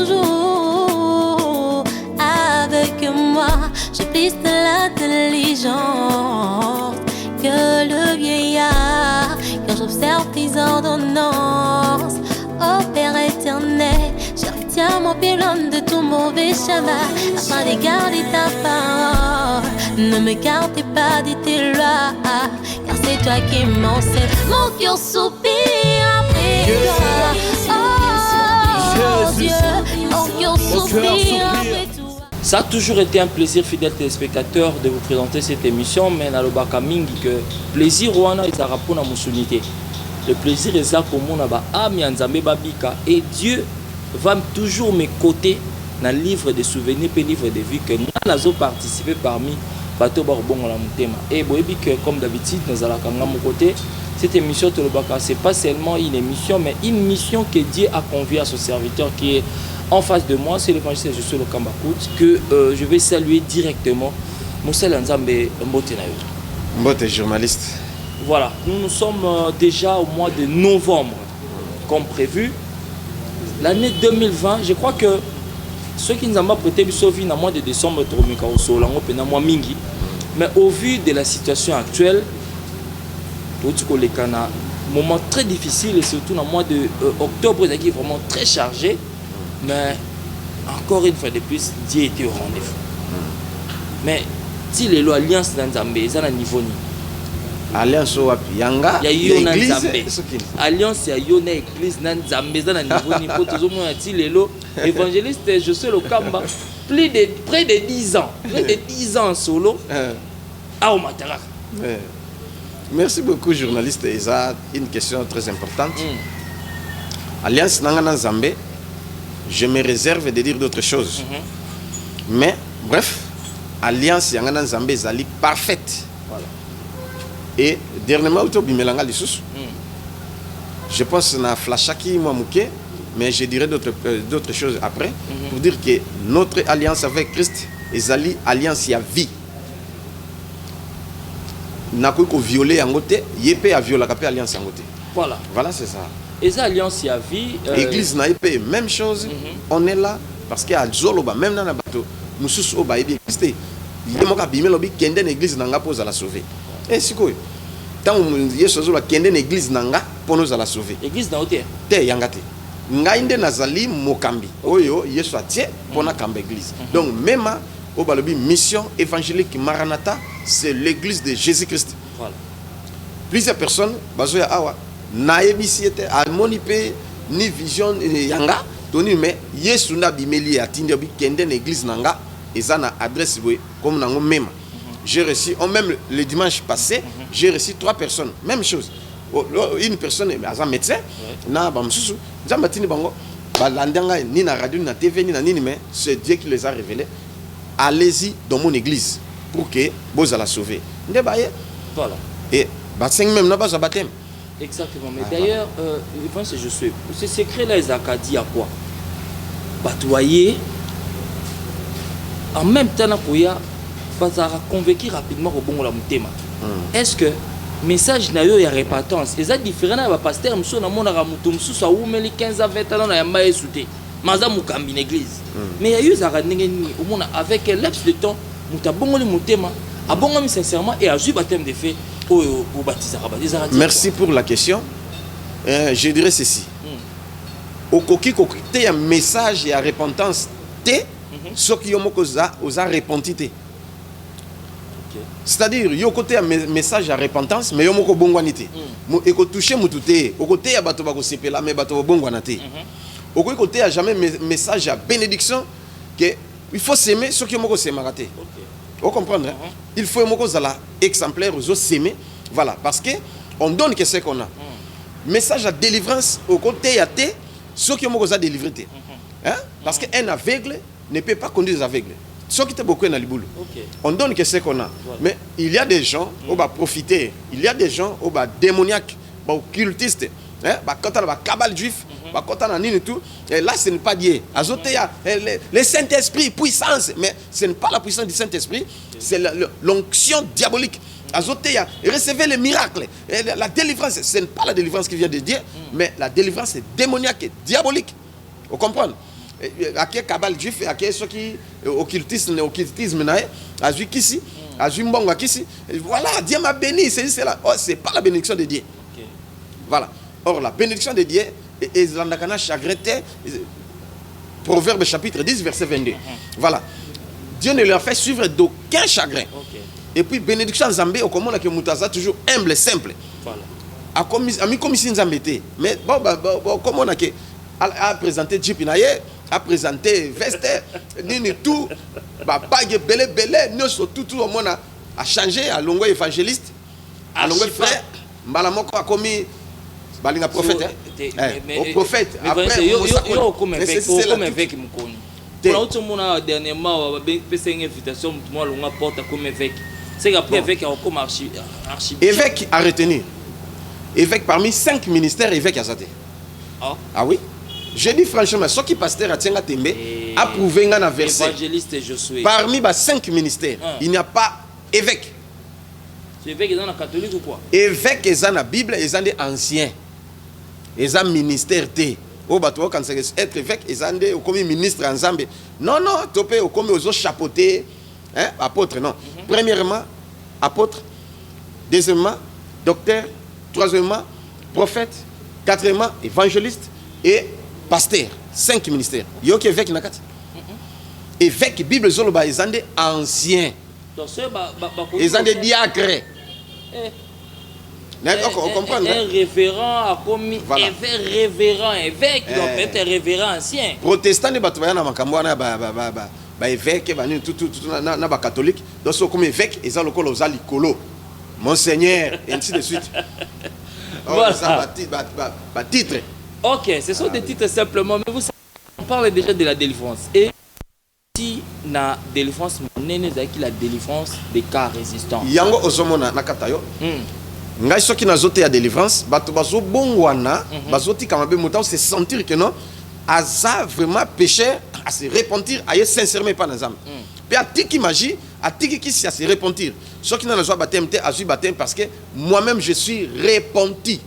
toujours avec moi. J'ai plus de l'intelligence que le vieillard quand j'observe tes ordonnances. Oh Père éternel, je retiens mon pilote de tout mauvais chemin afin de garder ta parole. Ne me gardez pas de tes lois, car c'est toi qui m'enseigne. Mon cœur soupire après toi. Oh Dieu, mon cœur soupire après toi. Ça a toujours été un plaisir, fidèles téléspectateurs, de vous présenter cette émission. Mais dans le Bakamingi, que plaisir ouana est à rappeler à mon sunité. Le plaisir est ça pour mon aba amianzambe babika. Et Dieu va toujours me coter dans le livre de souvenirs et livre de vie que nous avons participé parmi Bateau Barbon à la Moutema. Et comme d'habitude, nous allons à mon côté. Cette émission, ce n'est pas seulement une émission, mais une mission que Dieu a conviée à son serviteur qui est en face de moi. C'est l'évangile de Josué Lokambakout que je vais saluer directement. Moussa Lanzambe Mbote Nayo. Mbote, journaliste. Voilà, nous sommes déjà au mois de novembre, comme prévu. L'année 2020, je crois que ceux qui nous ont prêté sauvé dans le mois de décembre, mais au vu de la situation actuelle, un moment très difficile et surtout dans le mois d'octobre, qui est vraiment très chargé. Mais encore une fois de plus, Dieu était au rendez-vous. Mais si les lois alliance dans Zambé, ils ont un niveau ni. Alliance au Yanga, l'église. Alliance à Yona église dans Zambé, dans un niveau ni. Pour tout le monde, si les lois évangéliste, je suis le Kamba, près de 10 ans, près de 10 ans solo, à Omatara. Merci beaucoup, journaliste. Et ça, une question très importante. Alliance Nangana Zambé, je me réserve de dire d'autres choses. Mais, bref, Alliance Nangana Zambé, est parfaite. Voilà. Et dernièrement, je pense que na flashaki Mouamouké, mais je dirai d'autres choses après, pour dire que notre alliance avec Christ est une alliance à vie. N'a pas violé en côté, yépé a violé la alliance en côté. Voilà. Voilà, c'est ça. Et ça alliance à vie. Église n'a pas même chose. On est là parce qu'il y a Zoloba, même dans le bateau, nous sommes au baïbi existé. Il y a mon cabine lobby qui est une église n'a pas à la sauver. Et c'est quoi? Tant il y a chose là qui est une église n'a pour nous à la sauver. Église n'a pas. Te yangate. Ngaïnde nazali mokambi. Oyo yeso atie pour na kamba église. Donc même au balobi mission évangélique Maranatha, c'est l'église de Jésus-Christ. Voilà. Plusieurs personnes, bazoya awa, naebisiete, almonipe, ni vision yanga, toni mais yesu na bimeli atindi obi kende l'église nanga, et ça na adresse comme nango même. J'ai reçu, même le dimanche passé, j'ai reçu 3 personnes, même chose. Une personne, un médecin, na bamsusu, zamatini bango, balandanga ni na radio, ni na TV, ni na nini, mais c'est Dieu qui les a révélés. Allez-y dans mon église pour que vous allez la sauver. Voilà. Et baptême même n'a pas de baptême. Exactement. Mais d'ailleurs, je pense que je suis. Ce secret-là, ils ont dit à quoi? Batoyer. En même temps, il y a convaincu rapidement au bon la mutema. Est-ce que message n'a eu répétance? Ils ont différent à pasteur monsieur na mona ramutum sous sa ou meli 15 à 20 ans na yamba esouté. Maza mukambi l'église. Mais il y a eu ça au monde avec un laps de temps, mutabongo le mutema, abongo sincèrement et a eu baptême de fait au baptême. Merci pour la question. Je dirais ceci. Au coquille il y a un message et à repentance té, ce qui ont repenti. C'est-à-dire, il y a un message à repentance, mais il y a un bongwanité. Il faut toucher moutouté. Au côté, il y a bateau bako sepela, mais bateau bongwanate. Au côté, il n'y a jamais message à bénédiction que il faut s'aimer ce qui est s'aimer. Vous comprenez? Il faut que exemplaire aux autres s'aimer. Voilà, parce que on donne que ce qu'on a. Message à délivrance au côté, il y a ce qui est délivré. Parce qu'un aveugle ne peut pas conduire les aveugles. Ce qui est beaucoup dans le boulot. On donne que ce qu'on a. Mais il y a des gens qui vont profiter. Il y a des gens qui vont démoniaques, occultistes. Quand on a cabal juif, quand on a nini tout, et là ce n'est pas Dieu. Le Saint-Esprit, puissance, mais ce n'est pas la puissance du Saint-Esprit, c'est l'onction diabolique. Recevez les miracles, la délivrance, ce n'est pas la délivrance qui vient de Dieu, mais la délivrance est démoniaque et diabolique. Vous comprenez? ake kabal juif ake soki occultisme na azui kisi azui mbongo kisi voilà Dieu m'a béni c'est cela. Oh, c'est pas la bénédiction de Dieu. Okay. Voilà. Or la bénédiction de Dieu est landakana chagrete Proverbe chapitre 10 verset 22. Voilà. Dieu ne leur fait suivre d'aucun chagrin. Okay. Et puis bénédiction Nzambe au comment que mutaza toujours humble simple. Voilà. A mis comme si Nzambe était. Mais bon comment on a présenté Jeep naye a présenté veste nini tout ba bague belé nous tout au monde a changé à longo évangéliste à longo frère mbala moko a commis balinga prophète au prophète après yo comme avec mukoni pour autre monde dernièrement ba pesa une invitation moi longa porte comme évêque c'est qu'après évêque a comme archi évêque a retenu évêque parmi 5 ministères évêque a zaté. Ah oui. Je dis franchement, ce qui pasteur a Tienga Tembe a prouvé un verset. Parmi les 5 ministères, il n'y a pas évêque. Évêque est dans la catholique ou quoi? Évêque est dans la Bible, est dans les anciens. Est dans le ministère. Au bateau, quand c'est être évêque, est dans le comme ministre en Zambie. Non, tu peux comme aux autres chapeautés. Apôtre, non. Premièrement, apôtre. Deuxièmement, docteur. Troisièmement, prophète. Quatrièmement, évangéliste. Et pasteur. 5 ministères. Il y a évêque nakat. Évêque, Bible Zoloba, ils ont des anciens. Ils ont des diacres. On comprend. Un révérend a commis. Révérend évêque, il doit être révérend ancien. Protestant, les batoyana makamwana ba évêque, tout na ba catholique. Donc c'est comme évêque, ils ont le col aux alicolo. Monseigneur, et ainsi de suite. Voilà. Titre. Ok, ce sont des titres simplement, mais vous savez, on parle déjà de la délivrance. Et si la délivrance, la délivrance des cas résistants. Yango ozomona nakatayo. Ngai soki nazote ya délivrance, bato bazo bongwana, bazoti kamabe motan se sentir que non, aza vraiment péché à se repentir, à sincèrement pas dans âme. Puis à tiki magie, à tiki qui à se repentir. Ce qui n'a pas baptême, à su baptême parce que moi-même je suis repenti.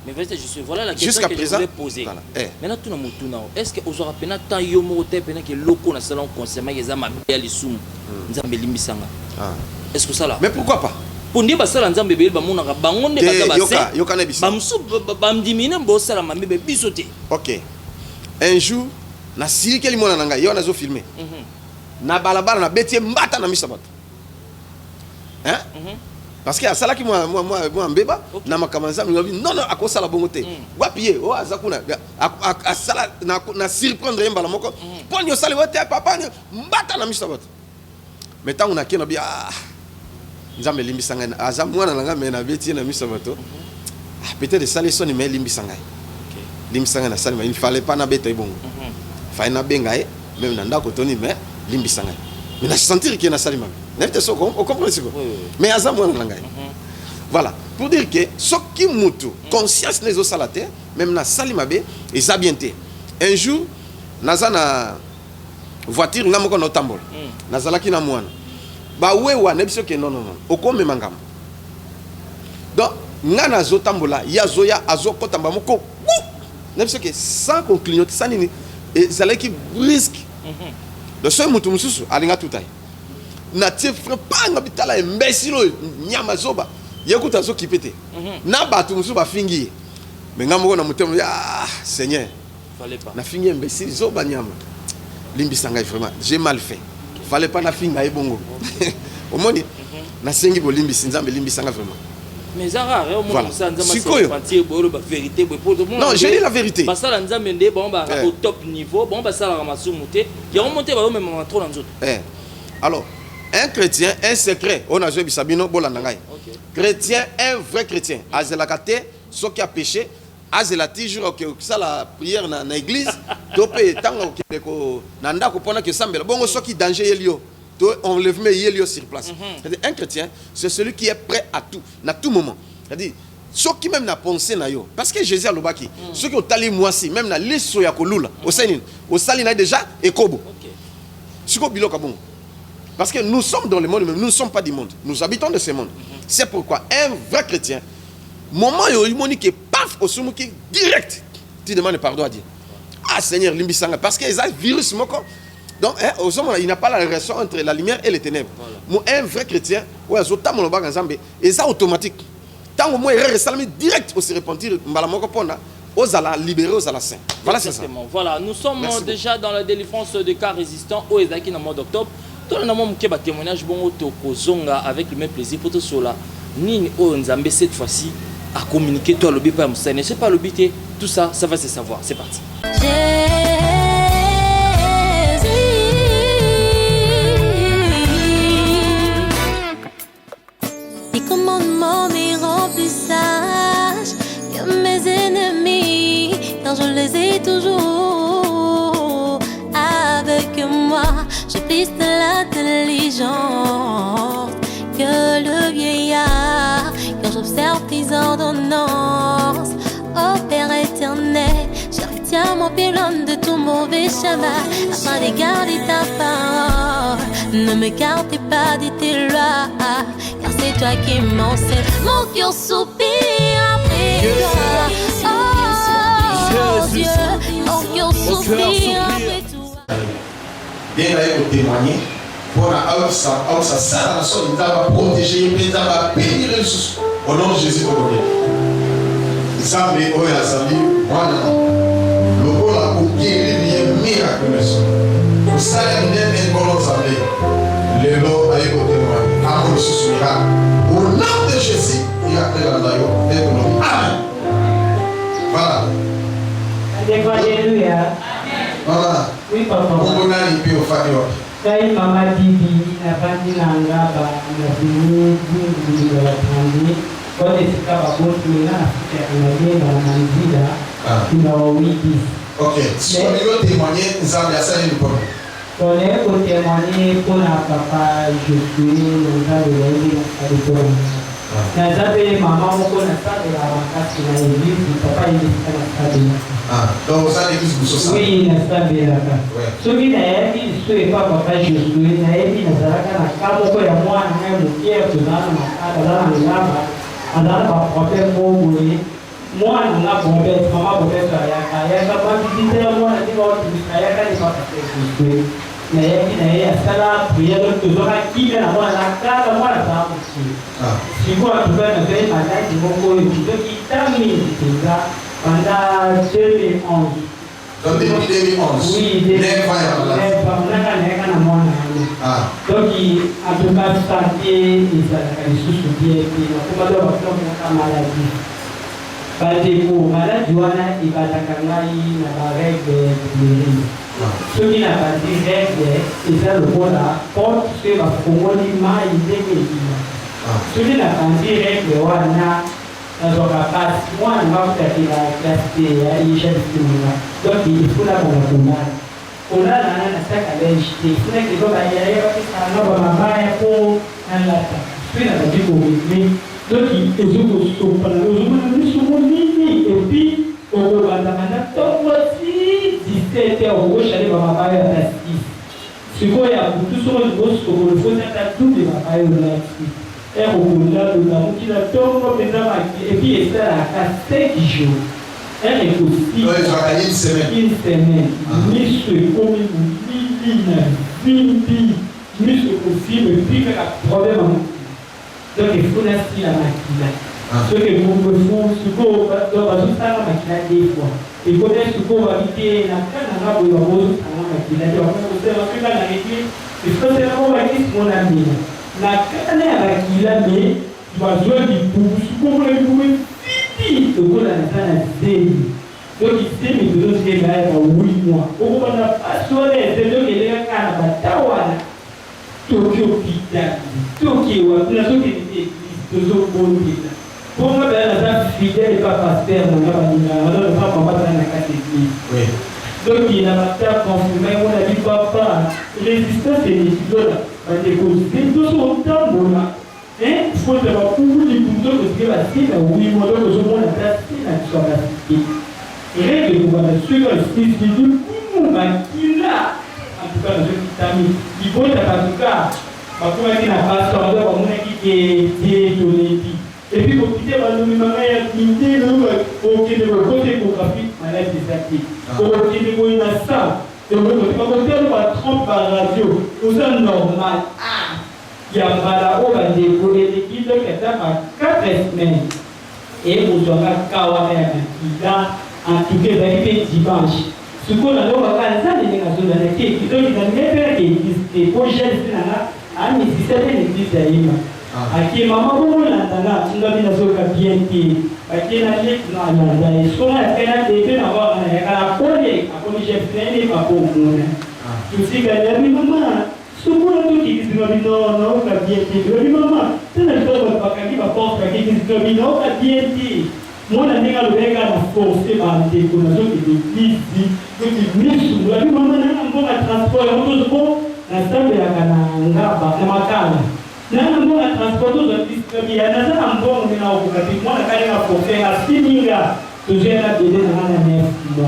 Mais je suis voilà la question que je voulais poser. Voilà. Maintenant tout le monde est-ce que vous aurez peine tant yomo te peine que loko na salon consommer les âmes à l'isum. Nzambe limisanga. Est-ce que ça là? Mais pourquoi pas? Pour dire basala nzambe be ba mona ka bangonde ba ba yoka na bisa. Bamsu ba mdimine bo sala mambe be bisoté. OK. Un jour na siri keli mona nanga yo na zo filmer. Na balabala na betie mbata na misabato. Hein? Parce que ça là qui moi mbeba na makamanza mi non ako sala bongote. Wapiye o azakuna a sala na surprendre mbala moko. Pon yo sala wote papa mbata na misabato. Mais tant on a kena bia nzambe limbisanga aza mwana nanga me na betie na misabato. Peut-être ça les sonne mais limbisanga. Limbisanga na sala il fallait pas na beto bongo. Fallait na bengae même na ndako toni mais limbisanga. Mais na sentir qu'il y a na salima. On comprend ce que mais aza mwana nanga. Voilà, pour dire que ce qui mutu conscience les os à la terre même na salima be et ça bien té. Un jour naza na voiture nga moko na tambol. Nazalaki na mwana. Ba wewa nebiso ke non okome mangam. Donc nga na zo tambola ya zoya azo kotamba moko. Nebiso ke sans qu'on clignote ça nini et ça là qui brisque. Le seul mutu mususu alinga tutai. Na tie frère pas ngabitala imbécile nyama zoba. Yekuta zo kipete. Na batu mususu ba fingi. Mais nga moko na mutemo ah Seigneur. Fallait pas. Na fingi imbécile zoba nyama. Limbisanga vraiment, j'ai mal fait. Fallait pas na finga ebongo. Au moins na sengi bo limbisi nzambe limbisanga vraiment. Mais ça rare au moins ça nzambe sentir bo la vérité bo pour non, j'ai dit la vérité. Parce que la nzambe ndé bon ba au top niveau, bon ba ça la ramassou monter, il a remonté ba même trop dans autres. Alors, un chrétien, un secret, on a joué bisabino bolandanga. Chrétien, un vrai chrétien, azelakate, ce qui a péché azela toujours que ça la prière na église topé tango ko nanda ko pona que sambela bongo soki danger yelio to enlèvement yelio sur place. Un chrétien c'est celui qui est prêt à tout à tout moment. C'est-à-dire ceux qui même n'a pensé na yo parce que Jésus a lobaki ceux qui ont tali moi si même na liso ya kolula au sali na déjà ekobo. Siko biloka bon. Parce que nous sommes dans le monde mais nous ne sommes pas du monde. Nous habitons de ce monde. C'est pourquoi un vrai chrétien moment yo monique paf au sumuki direct tu demandes pardon à Dieu. ah Seigneur limbisanga parce que ça virus moko. Donc il n'y a pas la relation entre la lumière et les ténèbres. Moi un vrai chrétien, ouais zota mon baga nzambe et ça automatique. Tant au moins erreur salami direct au se repentir mbala moko pona aux ala libérer aux ala saint. Voilà c'est ça. Voilà, nous sommes déjà dans la délivrance des cas résistants au Ezaki dans le mois d'octobre. Tout le monde qui a témoignage bon autokozonga avec le même plaisir pour tout cela. Ni au nzambe cette fois-ci à communiquer toi le but pas musaine, c'est pas le but tout ça ça va se savoir. C'est parti. Tes commandements m'y remplissage que mes ennemis, car je les ai toujours avec moi. J'ai plus de l'intelligence que le vieillard, car j'observe tes ordonnances. Ô Père éternel, je retiens mon pylône de tout mauvais chemin, afin de garder ta parole. Ne m'écartez pas de tes lois, car c'est toi qui m'enseignes. Mon cœur soupire après toi. Oh Dieu, mon cœur soupire après toi. Bien d'aller pour témoigner, pour ça sert à son état, va protéger, va bénir au nom de Jésus. Ça, mais oh, il a sali, voilà. Le rôle a coupé, il est miraculeux. Pour ça, il y a une bonne assemblée. Les lots a été témoigné. Amour se souviendra. Au nom de Jésus, il a créé la daïo. Amen. Voilà. Alléluia. Voilà. Oui, papa. On a une bio famille. Kai mama Didi na bandi nanga ba na bini bini la bandi. Kwa nifika babotu na na manzila ina wawidi. Ok. Si on veut témoigner, nous avons ça une bonne. On est pour témoigner pour la papa Jésus, nous avons eu à l'époque. Na zabe mama moko na sabe la wakati na hivi papa hivi kana sabe. Donc ça l'église vous ça. Oui, na sabe la ka. So bina yapi so e papa Jésus na yapi na zaraka na kamo ko ya mwana na mkia tuzana makata na ngamba. Andara ba problème bobo moi na bombe mama bombe ya kama bizite mwana ndiba watu ya kani kwa kesi na yeye sala prière tuzora kile na mwana kala mwana sababu siko tuzana vile madai bongo ndio kitami ndio panda 2011 donc depuis 2011 oui neka na mwana donc en tout cas santé ezalaka lisusu bien te nakoma do batomaka maladi bandeko maladi wana ebandaka ngai na baregle plérine soki na bandi regle eza lokola porte soki bafongoli mai ndenge ebima soki na bandi regle wana nazwaka pasi mwana makutakela klase te ya ijebikimonga donc ifuna bonga kolala na nataka benchi kuna kidogo ya sana baba mabaya ko nalata pina na jiko mimi doki ezuko sopa na ezuko na misumo nini epi obo banda tomo si 17 au shale baba mabaya ya 6 siko ya kutu so ngo so ko fona ta tude mabaya na 6 okunda na mukila tomo pesa maki epi esala ka 5 jours. Elle est aussi une semaine. Miso comme Lina, Vindi, miso possible, puis le problème. Donc il faut l'inscrire la maquille. Ce que vous me faites, ce qu'on va ajouter à la maquille des fois. Et quand est-ce qu'on va habiter la canne à la rose à la maquille, on va faire un peu la maquille. Il faut faire un maquille mon ami. La canne à la maquille, mais tu vas jouer du bout, ce qu'on va jouer. Donc la donc il s'est mis de l'autre côté à 8 mois. On va pas soigner, c'est donc il est à Tawana, Tokyo Pita, Tokyo, la société de Zomboni. Pour moi, la fidèle et pas pasteur, on va pas dans la catégorie. Donc il n'a pas confirmé, on a dit papa, résistance et les idoles, des causes, tout son temps, il faut que la cour du bouton de ce la cible, oui, moi, je vois la cible à sur la cité. Et là, je vois la suite, le style du coup, qui là, en tout cas, le vitamine, qui vaut la tout cas, parce qu'on n'a pas sorti, on a qui est donné. Et puis, pour quitter, on a mis ma mère, qui me dit, ok, de le côté graphique, reste des actifs. Au Québec, il y a ça. Et on va tromper par radio. C'est normal. Il y a Malao, il y a l'équipe qui est à 4 semaines. Et vous aurez Kawamea qui a en tout cas dimanche. Ce qu'on a dans les nationalités, qui ont des projets à nécessiter l'église d'Aïma. Aki maman vous l'entendez, tu dois bien sûr bien dit. Aki n'a jamais non, ce qu'on a fait là, c'est d'avoir la police, à comme j'ai fait pas pour nous. Tu sais que la maman, souvent tout qui dit non, bien dit. Maman, c'est la chose pas qui va porter qui dit non, bien dit. Moi, la nègre le gars a forcé par des connaissances de l'église, donc il mise sur la maman, on va transporter autour de bon, la salle de la cananga, la macana. Nana mbona transporto za distribia na sana mbona mna ukati mwana kale na kofea sininga tujena bide na nana nefu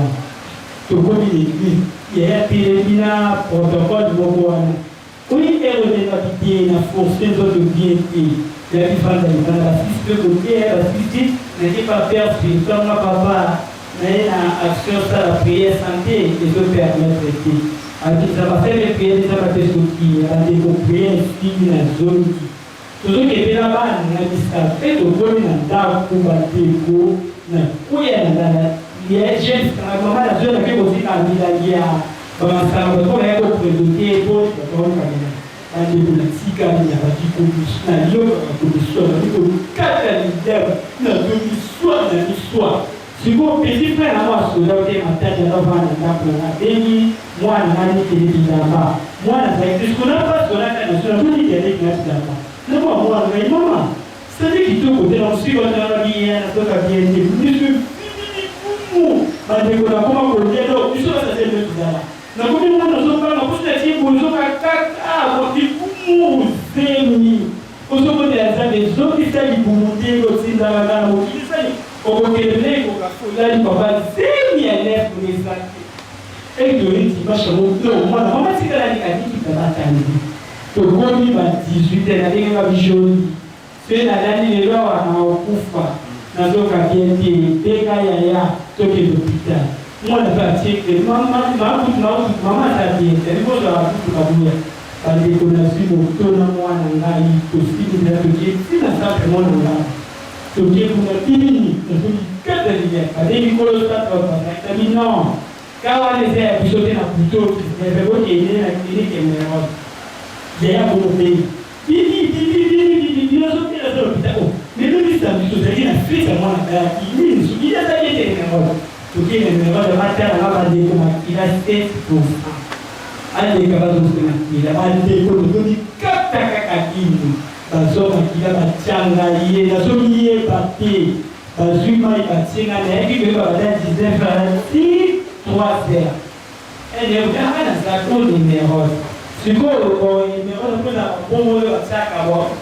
to kodi ni ya pile bina protocole bokwana oui ero de la bide na forcer zo de bien la différence de la système côté la système n'est pas faire comme papa mais na action ça la prière santé et de permettre de ça va faire les prières, ça va faire ce qui a des prières qui na zone. Toujours que bien là-bas, on a dit ça. Et au bout d'un d'art pour battre go, na kuya na les jeunes, quand maman la zone qui aussi dans la dans ça on va faire pour présenter pour on va dire. À des politiques, il y a pas de commission, na yo commission, na catalyseur, na l'histoire. Si vous petit frère à moi sur le thème à tête de l'enfant de la béni, moi, la manie qui est là-bas. Moi, la ce qu'on a pas sur la tête, sur la vie qui est là-bas. Non, moi, maman, c'est qui tout côté, on suit votre vie, on a bien été. Monsieur, fou, parce qu'on a comment on dit, non, tu sais, ça c'est le là. Non, comme on a pas, on peut se dire, on a caca, on dit, fou, c'est mi. On se dit, les autres qui savent, ils vont monter aussi dans la gamme, qui savent. Au Québec, au Cafoula, il va faire des élèves pour les actes. Et que les dimanches, moi, la maman, c'est que la négative qui va t'attendre. Donc, quand il va 18 ans, il va jaune. C'est la dernière loi à Kufa. Dans le cas qui est des gars, il y a tout l'hôpital. Moi, la partie que maman, ça vient. Elle va avoir tout le monde. Parce qu'on a su mon tour dans moi, on a eu tout ce qui est là. C'est la simple monde là. Donc, il faut que fini, il faut que non, quand on essaie de sauter dans le couteau, il y a un peu de la clinique et il y a un peu de pays. Il a sauté dans l'hôpital. Mais le ministre il a fait ça, moi, il a taillé des numéros. Donc, il y a un numéro de matin, il a 7%. Allez, il a dit, bazoma kila bachanga iye nazomi ye bate bazwi mai batinga nayaki koyeba bada 19 h 3 heures eneokaka na sako numéro sikoyo numéro mpona bongo oyo batiaka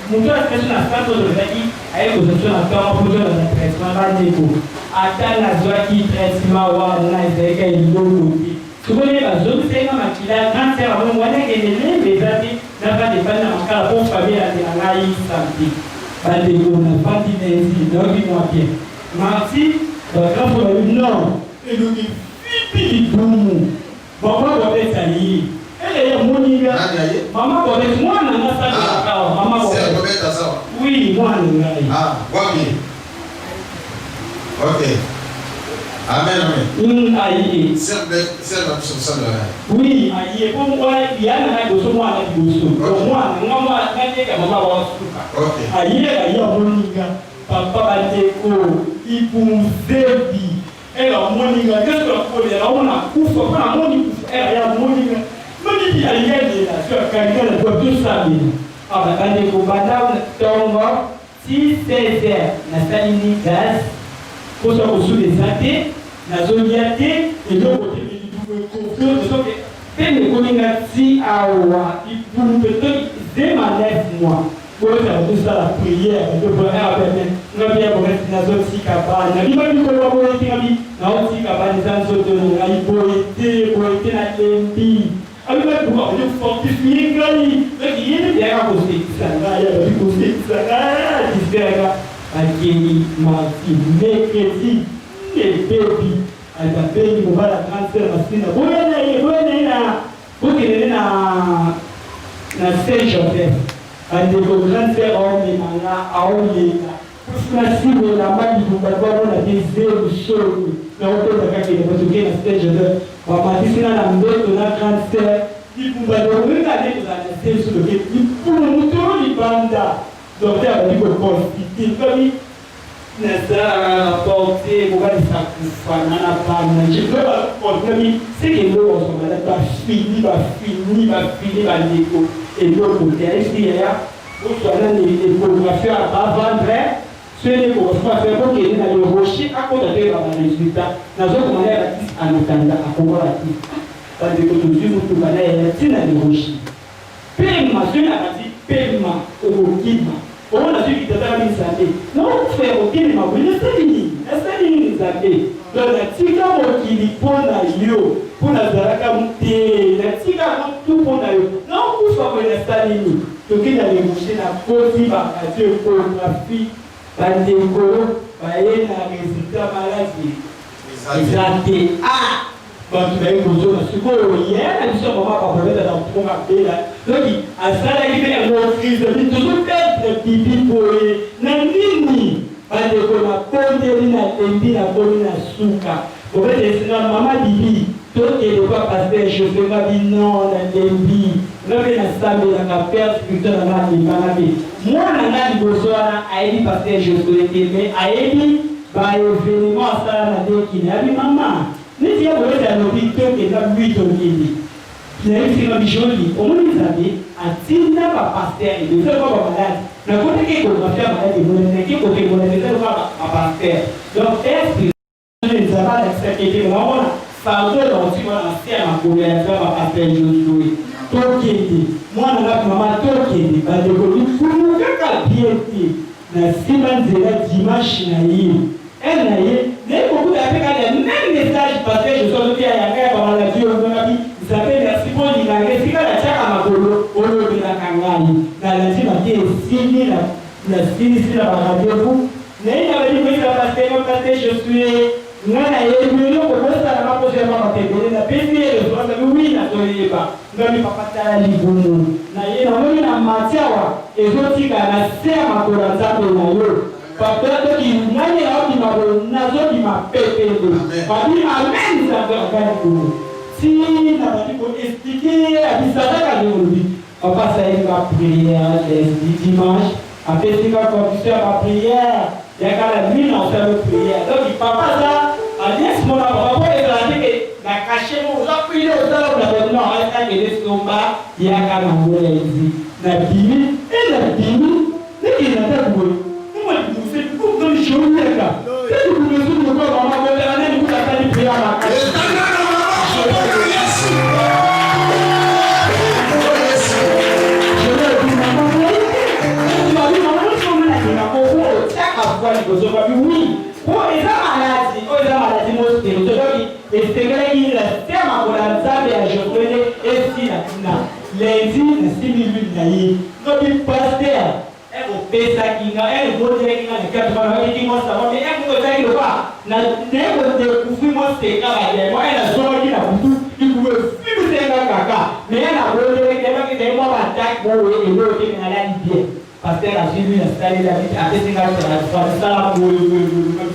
moto apeso na sika tozolobaki aye kozoso na ntongo mpo tozala traitement bandeko ata nazwaki traitement wana ezalika eloko te sokoye bazobisenga makila grand sere abongo wana ekendele eza te n'avant des pannes en cas pour famille à la santé. Pas de bonne partie d'insi, donc dis-moi bien. Merci, donc pour le non, et nous dit pipi pour nous. Maman doit être alliée. Elle est mon gars. Maman doit être moi, on a ça de la part. Maman doit être. Oui, moi, on a. Ah, oui. Ok. Amen, amen. Aïe. Oui, aïe. Pour moi, il y a un peu de moi à pour moi, moi, aïe, aïe, papa, il pour et la moninga, qu'est-ce que la folie? On a couvert, on a moninga, et la moninga. Même si il y a des quelqu'un ne peut tout ça. Ah, bah, quand les combattants tombent, 6-16 heures, la saline gaz. Pour ça, on sous les athées, la zone yaté, et donc, on dit que le communauté a il pour peut-être dès ma 9 mois. Pour faire tout ça, la prière, de pouvoir nous bien pour rester dans la zone si capable. Nous avons dit que nous avons été dans si capable, nous avons été dans la liberté, pour être dans la vie. Alors, nous avons fortifié, nous avons dit qu'il y a des gens qui ont été mercredi, les bébés, alipapeni kubala transfer masina boye na Saint Joseph ande ko transfer au manga au leka kusina sibo na mali kubala na désir show na hoto kake na botoke na Saint Joseph wa matisina na mbeto na transfer kubala wenga ndio za Saint Joseph pour mutoro libanda docteur a dit que constitue comme Nazara rapporté pour voir ça kufana na pamna je peux pas comprendre c'est que nous on va fini bandiko et l'autre côté ici là pour soit là les photographies à pas vendre ce n'est pour faire pour qu'il na le rocher à côté de la résultat na zo comment là à n'entendre à pouvoir là parce que tout du tout là il y a le rocher paiement je n'a dit paiement au kidma. On a vu qu'il y a des années. Non, frère, ok, mais ma bonne, c'est fini les années. Donc, la tika qui dit pour la yo, pour la zaraka monter, la tika tout pour la yo. Non, pour faire une Stalini. Donc, il y a les bouchées, la posie, la photographie, la déco, la résultat maladie. Les années. Ah! Quand tu vas y poser un secours, hier, elle dit maman va parler dans le fond à paix là. Donc, à ça, là, il fait un autre crise, il toujours fait pipi pour eux. N'importe pas de quoi, la pomme na tembi, la pomme na souka. Au fait, c'est la maman dit, toi qui ne pas passer, je fais pas dire non, la tembi. Là, il y a ça, mais la persécution, la maman dit, maman dit. Moi, la maman dit, bonsoir, à Eli passer, je souhaitais, mais à Eli, bah, événement, ça, la dé qui n'a pas maman. Niti ya bwele ya lobi toke na mwito ngini. Na hivi kama bijoli, omoni zabe, atinda ba pasteur, de faire ba malade. Na kote ke ko mafia malade, mwene ke kote mwene ke ba pasteur. Donc est-ce que les amants acceptent vraiment fardeau dans ce qu'on a fait à ma collègue ba pasteur Josué. Toke moi na maman toke ba de ko kumu kaka piété. Na simanzela dimanche na yi. Elle n'a eu beaucoup d'appels à même message parce que je suis sorti à Yaka par la vie au Nabi. Il s'appelle merci pour l'Irak. Si la tchaka makolo, on le de la Kangani. La team a été signée, la sinistre la radio. Mais il avait dit que la pasteur, je suis. Non, il y a eu pour ça, la posée à ma tête. Il a payé le soir, oui, n'a pas. Non, il n'a pas fait la liboune. Il y a eu un matière, et je dis qu'à la serre, ma collègue, papa qui nani au dimabo nazo di mapependo papi amen ça va gagner si na badi ko expliquer à bisada ka lobby papa ça y va prière les dimanche après c'est quand on fait la prière il y a la nuit on fait la prière donc papa ça à dire ce moment papa il a dit que la cacher mon ça puis le ça la non à que les somba il y a quand on voit ici la bimi et la bimi n'est qu'il n'a pas boulé je vous dis là, si vous voulez tout le monde, on va vous donner une coupe de prière à la caisse. Je vais dire, maman, tu vas dire, maman, si on a dit, maman, tu as quoi, tu vas dire, oui. Pour les maladies, moi, c'est le truc, et c'est vrai qu'il reste ma bonne et je connais, et si la lundi, la 6 minutes d'ailleurs, donc il passe terre. Elle pesa kinga, elle vote kinga de 80 qui moi ça va mais elle peut faire le pas. Na nebo de kufi moi c'est kala moi elle a zone qui la butu, il pouvait fumer c'est kaka. Mais elle a voté que des moi attaque bon et l'autre qui n'a rien dit. Parce qu'elle a suivi la salle la vie à des gars ça la pour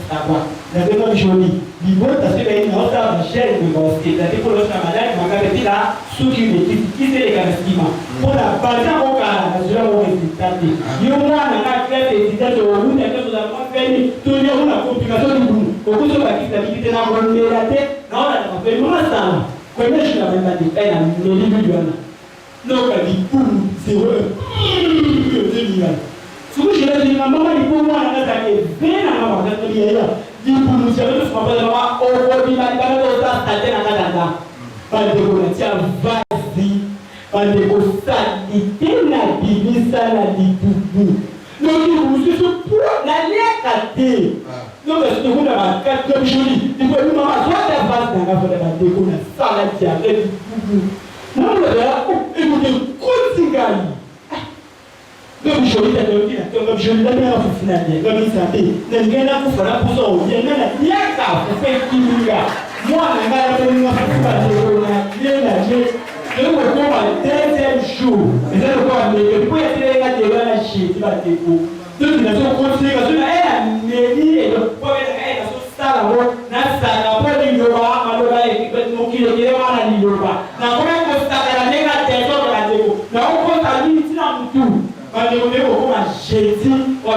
ça va. La demande jolie. Il vote parce que il n'a pas de chair de bosquet. La dépôt de la malade m'a dit là sous qui c'est les gastiments. Pour la base au cas là, je vais vous résultat. Il y a moi dans la classe des résultats de vous, il y a quelque chose à faire, tout le monde a complication du bout. Beaucoup de choses qui s'habitent dans la bonne la tête. Non, là, on fait comment ça? Comment je n'avais pas dit, elle a mis les livres. Donc, elle dit, boum, c'est vrai. Ce que je l'ai dit, maman, il faut moi, elle a dit, bien à maman, elle a dit, il faut nous dire, nous sommes pas maman, on va dire, il va nous faire ça, c'est la cadence. Pas de tiens, vas-y. Pas de salité, la bibi, ça, la diboubou. Donc, il vous suffit pour la liacate. Donc, est-ce que vous avez un cadre comme joli? Il faut que maman soit la base d'un gars, la déco, la salade, la diboubou. Non, mais écoutez, continue. Donc, je vais te dire, comme je l'ai dit à la fin, comme il s'appelle, il y a un peu de temps, il y a un peu de temps, il y a un peu de temps, Moi, je le deuxième jour. Mais c'est le corps de pour être là, tu vas la chier, tu vas te couper. Donc, nous avons continué à faire la mairie et le point est dans ce stade là-bas. N'a pas de l'Iloba, Maloba et nous qui le dirons à l'Iloba. N'a pas de stade à la négative de la déco. N'a pas de l'unité dans tout. Quand on est au moment jeudi, on va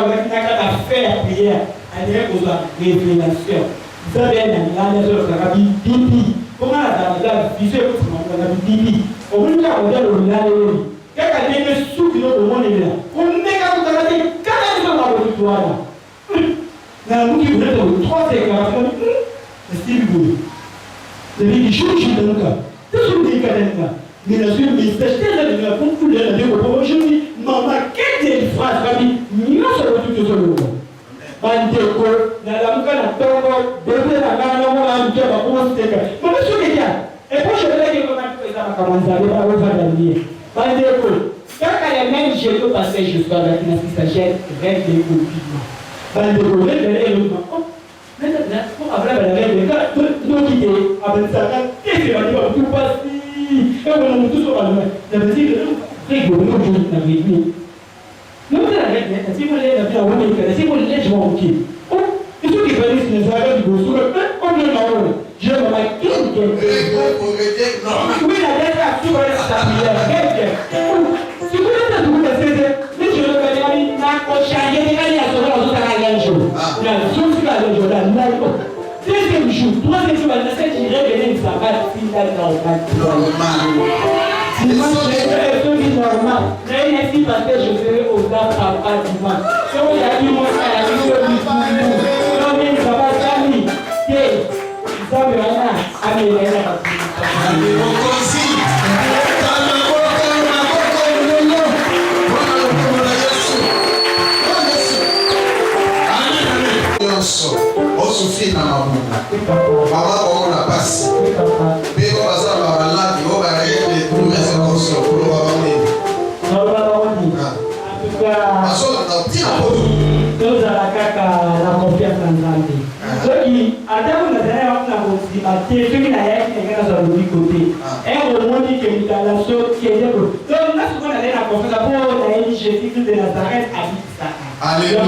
faire prière. Elle est aux révélations. Vous avez un annonce de la Bible. Comment la vision de la Bible? On veut dire qu'on a le lien. Quelqu'un qui est sous le monde est là. On n'est qu'à tout à l'heure. Quand on a le toit là. Dans nous qui voulons le 3 déclarations, c'est Steve Bouy. C'est lui qui change dans le cas. C'est ce que dit Kadenka. Mais la suite, mais c'est la pour tous les gens. Je dis, maman, quelle est une phrase? Nous sommes tous sur le monde. Bandeko, na la muka na tongo, bébé na gana mo na muka ba ko steka. Mama so ke ya. Et puis je vais dire comment tu fais ça comme ça, ba ko va dalier. Bandeko, quand les mêmes je peux passer jusqu'à la finance stagiaire, rêve de complètement. Bandeko, le élément. Oh, maintenant, pour avoir la règle, donc il est avec ça, qu'est-ce que va dire tout passe. Et on a tous sur la main. Ça veut dire que rigolo, je n'avais pas. Non, si vous voulez la vie à Wamika, si vous voulez, je vais en quitter. Oh, et ceux qui veulent les arrêts du Gossou, on est là-haut. Je vais m'en quitter. Oui, la dette a tout à l'heure. Si vous êtes à tout le monde, mais je le connais, il n'a pas changé, il a sauvé la autre à la jour. Il a sauvé la jour, là, deuxième jour, troisième jour, il a fait qu'il revenait, ça va, il a normal. Dimanche, je serai normal. Mais ici, parce que je serai aux dates à dimanche. Si on a dit, moi, ça a dit, non, mais ça va, ça dit, ça me rend à mes rêves. On souffre dans ma bouche. Maman, comment on a passé? Mais on va savoir là, on va aller pour les émotions pour le voir. Nous avons la confiance en Dieu. Donc, à terme, nous avons ceux qui n'ont de côté. Et au monde qui est dans la chose qui est là. Donc, nous avons la confiance pour Jésus de Nazareth habite ça. Alléluia.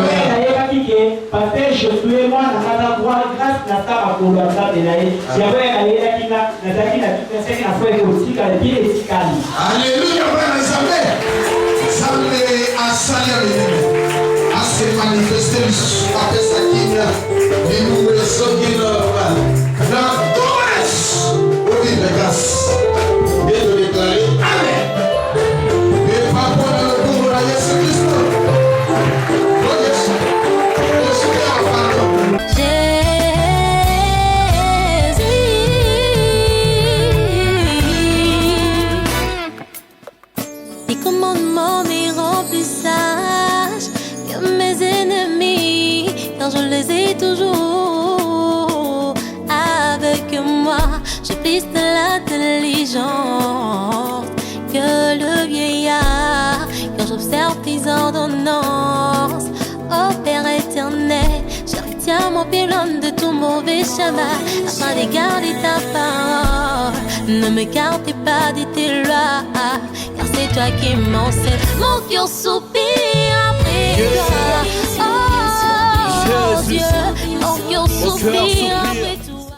Parce que je suis moi dans la voie grâce à ta collaboration de l'aïe. J'avais un aïe qui n'a fait aussi qu'à dire et si calme. Alléluia, frère Zambé. Zambé a sali à venir. A se manifester après sa guinée. Et nous le sommes dans tout au vide de grâce. Et de déclarer Amen. Et par rapport à le pouvoir de Jésus-Christ. Tes commandements me rendent plus sage que mes ennemis, car je les ai toujours avec moi. J'ai plus de l'intelligence que le vieillard, quand j'observe tes ordonnances. Oh Père éternel, je retiens mon pylône de tout mauvais chemin, afin de garder ta parole. Ne m'écartez pas de tes lois, car c'est toi qui m'enseigne. Mon cœur soupire après toi. Oh Dieu, mon cœur soupire après toi.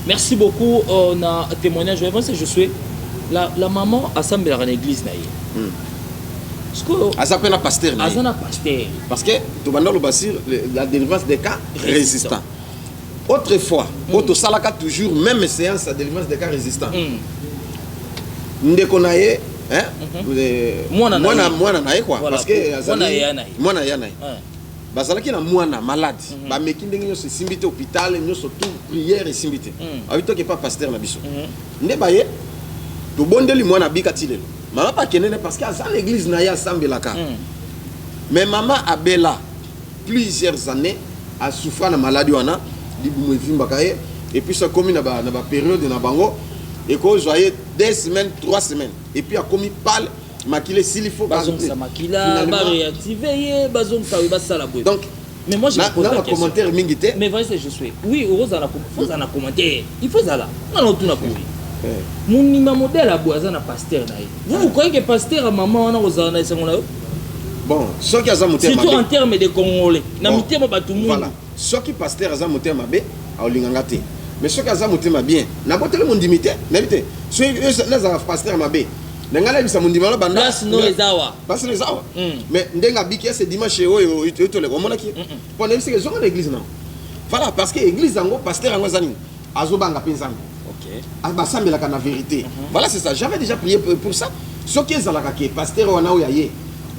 Merci beaucoup. On a un témoignage. Je suis la maman assemblée à l'église. Azapena pasteur. Parce que tu vas nous basir la délivrance des cas résistants. Autrefois, auto salaka toujours même séance de délivrance des cas résistants. Ndekonaye, hein? Moi naye quoi. Parce que moi naye. Bazalaki na mwana malade. Ba mekinde nyo se simbité hôpital, nyo surtout prière et simbité. Avito ke pas pasteur na biso. Ndebaye to bondeli mwana bikati lelo. Maman pas kenene parce qu'à l'église na ya sambelaka. Mais maman abela plusieurs années à souffrir de maladie wana, et puis ça commis na ba période na bango et qu'on joyait 2 semaines, 3 semaines et puis a commis pâle maquillé s'il faut bazong sa maquilla ba réactiver bazong sa ba sala boy. Donc Mais moi je me pose la question. Commentaire mingité. Mais voyez c'est je suis. Oui, faut ça na commentaire. Il faut ça là. Non tout na pour. Mon nima modèle à boisa na pasteur na. Vous croyez que pasteur à maman na ozana ça on bon, ce qui a ça monté surtout en termes de congolais. Na mité ba tout monde. Voilà. Ce qui pasteur a ça monté mabe a lingangate. Mais ce qui a ça monté ma bien. Na boté le monde imité. N'habité. Ce les pasteur mabe. Nengala bisa mundima lo banda. Place no ezawa. Parce les ezawa. Mais ndenga biki c'est dimanche oyo to le komona ki. Pour ne c'est que l'église non. Voilà parce que l'église ango pasteur ango zani azobanga penzana. OK. Abasambela kana vérité. Voilà c'est ça. J'avais déjà prié pour ça. Ce qui est zalaka ki pasteur wana oyaye.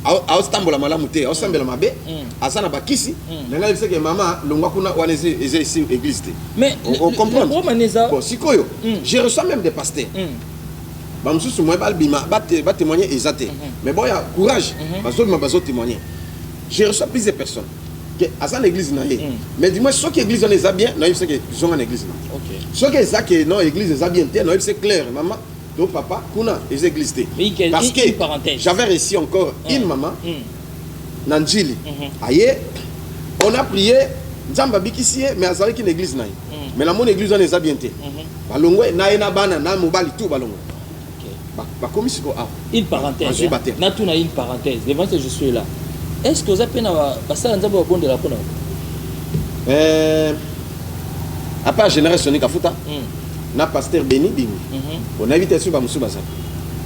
A stambola malamu te, a sambela mabe. Asana bakisi. Nengala bisa que maman longwa kuna wana ici église te. Mais on comprend. Bon, sikoyo. J'ai reçu même des pasteurs. Bamsusu moi balbima ba témoigner exacté mais bon il y a courage parce que m'a besoin témoigner. J'ai reçu plusieurs personnes que à ça l'église na yé mais dis-moi ceux qui église on est bien non c'est que ils sont en église là. OK. Ceux qui ça que non église est bien non c'est clair maman donc papa kuna les églises parce que j'avais reçu encore une maman Nanjili aye on a prié Nzamba bikisi mais azali qui l'église na mais la mon église on est bien balongo na ena bana na mobali tout balongo. Une parenthèse. Natuna une parenthèse. Devant que je suis là. Est-ce que vous avez passé un bon de la peau? À part génération Kafuta, na pasteur Béni Bini. On a invité sur Bamsou Basa.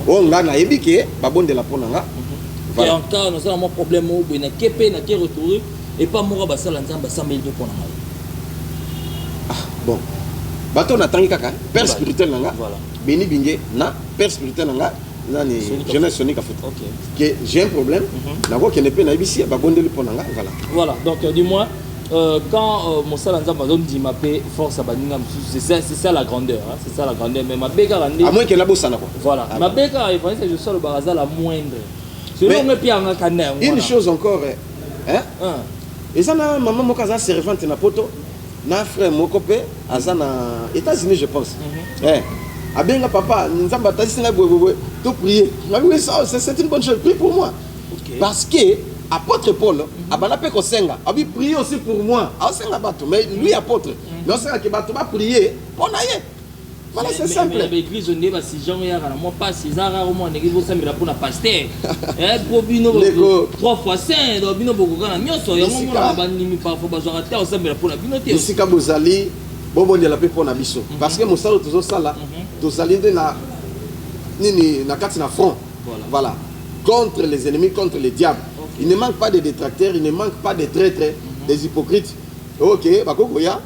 On a ébiqué, bon de la peau. Et encore, nous avons un problème où on a képé, on a retourné et pas moi Basa l'ensemble 100 000 de points. Ah bon. Bateau n'a tangi kaka, père spirituel nanga. Voilà. Béni Bingé, na père spirituel nanga, nani jeunesse Sonic Afout. OK. Que j'ai un problème, na voix qu'elle ne peut pas ici, ba bondeli pour nanga, voilà. Voilà. Donc dis-moi quand mon salanza m'a dit ma paix force à baninga c'est ça la grandeur hein, c'est ça la grandeur mais ma béka randé. À moins qu'elle a bossé quoi. Voilà. Ma béka il pensait que je sois le baraza la moindre. Selon me pia nga kana. Une chose encore hein? Et ça na maman mokaza servante na poto. Na frère Mokope, Azana, États-Unis, je pense. Abenga papa, nous avons tout prier. C'est une bonne chose. Prie pour moi. Okay. Parce que apôtre Paul, Abanape Kosenga, a prié aussi pour moi. Mais lui, apôtre, non, c'est que Batou va prier pour naïe. Voilà, c'est simple. Mais l'église, on est si Jean et moi pas 6 ans, au moins, l'église, ça me l'a pour la pasteur. Pour Bino, 3 fois 5, Bino Bogana, Nyoso, et on a banni parfois, Bazarata, on s'appelle pour la Binoté. Si Kabozali, Bobo de la paix pour Nabiso. Parce que mon salaud, tout ça là, tout ça, na carte na front. Voilà. Contre les ennemis, contre les diables. Il ne manque pas de détracteurs, il ne manque pas de traîtres, des hypocrites. Ok, Bakogoya.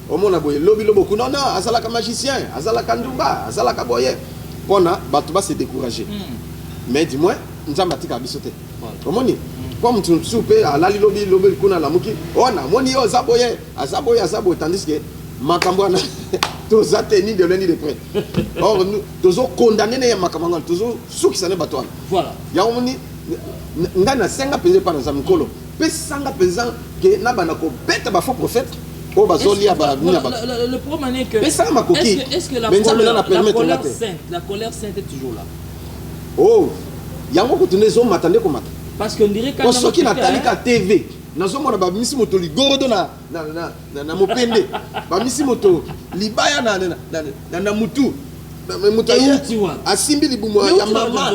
Au monde a boyé lobby beaucoup non azalaka magicien azalaka ndumba azalaka boyé pona batuba se décourager mais dis-moi nzamba tika bisote comment ni comme tu soupe alali lobby kuna la muki ona moni yo zaboyé azaboyé tandis que makambo na toza teni de l'année de près or nous tozo condamné na makambo tozo souki sané batwa voilà ya moni ngana senga peze pa na zamkolo pe sanga peza que na bana ko beta ba faux prophète. Le problème est que est-ce que la colère sainte est toujours là? Oh, il y a beaucoup de gens qui m'attendent comme ça. Parce qu'on dirait que ceux qui n'attendent qu'à TV, nous sommes en misi moto ligoro na mopende, ba misi moto libaya na mutu, mutu asimbi libumo ya mama.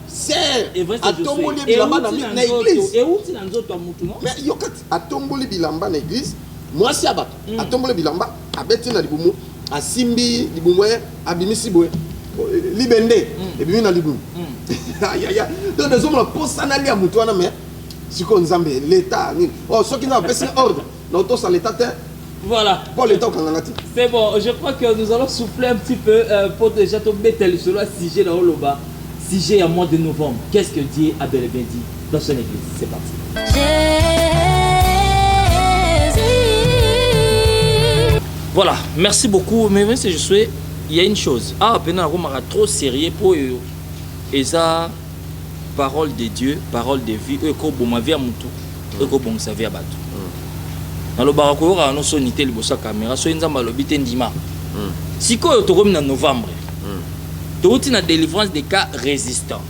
C'est atomboli bilamba na église. Et où tu n'en zoto mutu non? Mais yokat atomboli bilamba na église. Moi si abat atomboli bilamba abeti na libumu asimbi libumu abimisi boye libende ebimi na libumu ya donc les hommes posana lia mutu wana mais siko nzambe l'état ni oh ceux qui n'ont pas passé ordre l'auto sans l'état. Voilà. Pour l'état kangangati. C'est bon, je crois que nous allons souffler un petit peu pour déjà tomber tel sur le sujet dans Oloba. Sujet à mois de novembre. Qu'est-ce que Dieu a bel et bien dit dans son église? C'est parti. Voilà, merci beaucoup. Mais même si je suis, il y a une chose. Ah, maintenant, on m'a trop sérieux pour eux. Et ça, parole de Dieu, parole de vie. Eux, comme bon ma vie à Moutou, eux, comme bon sa vie à Batou. Dans le barako, on a nos sonités, le bossa caméra, soit une malobité ndima. Si quoi, tu reviens en novembre, tu as une délivrance des cas résistants.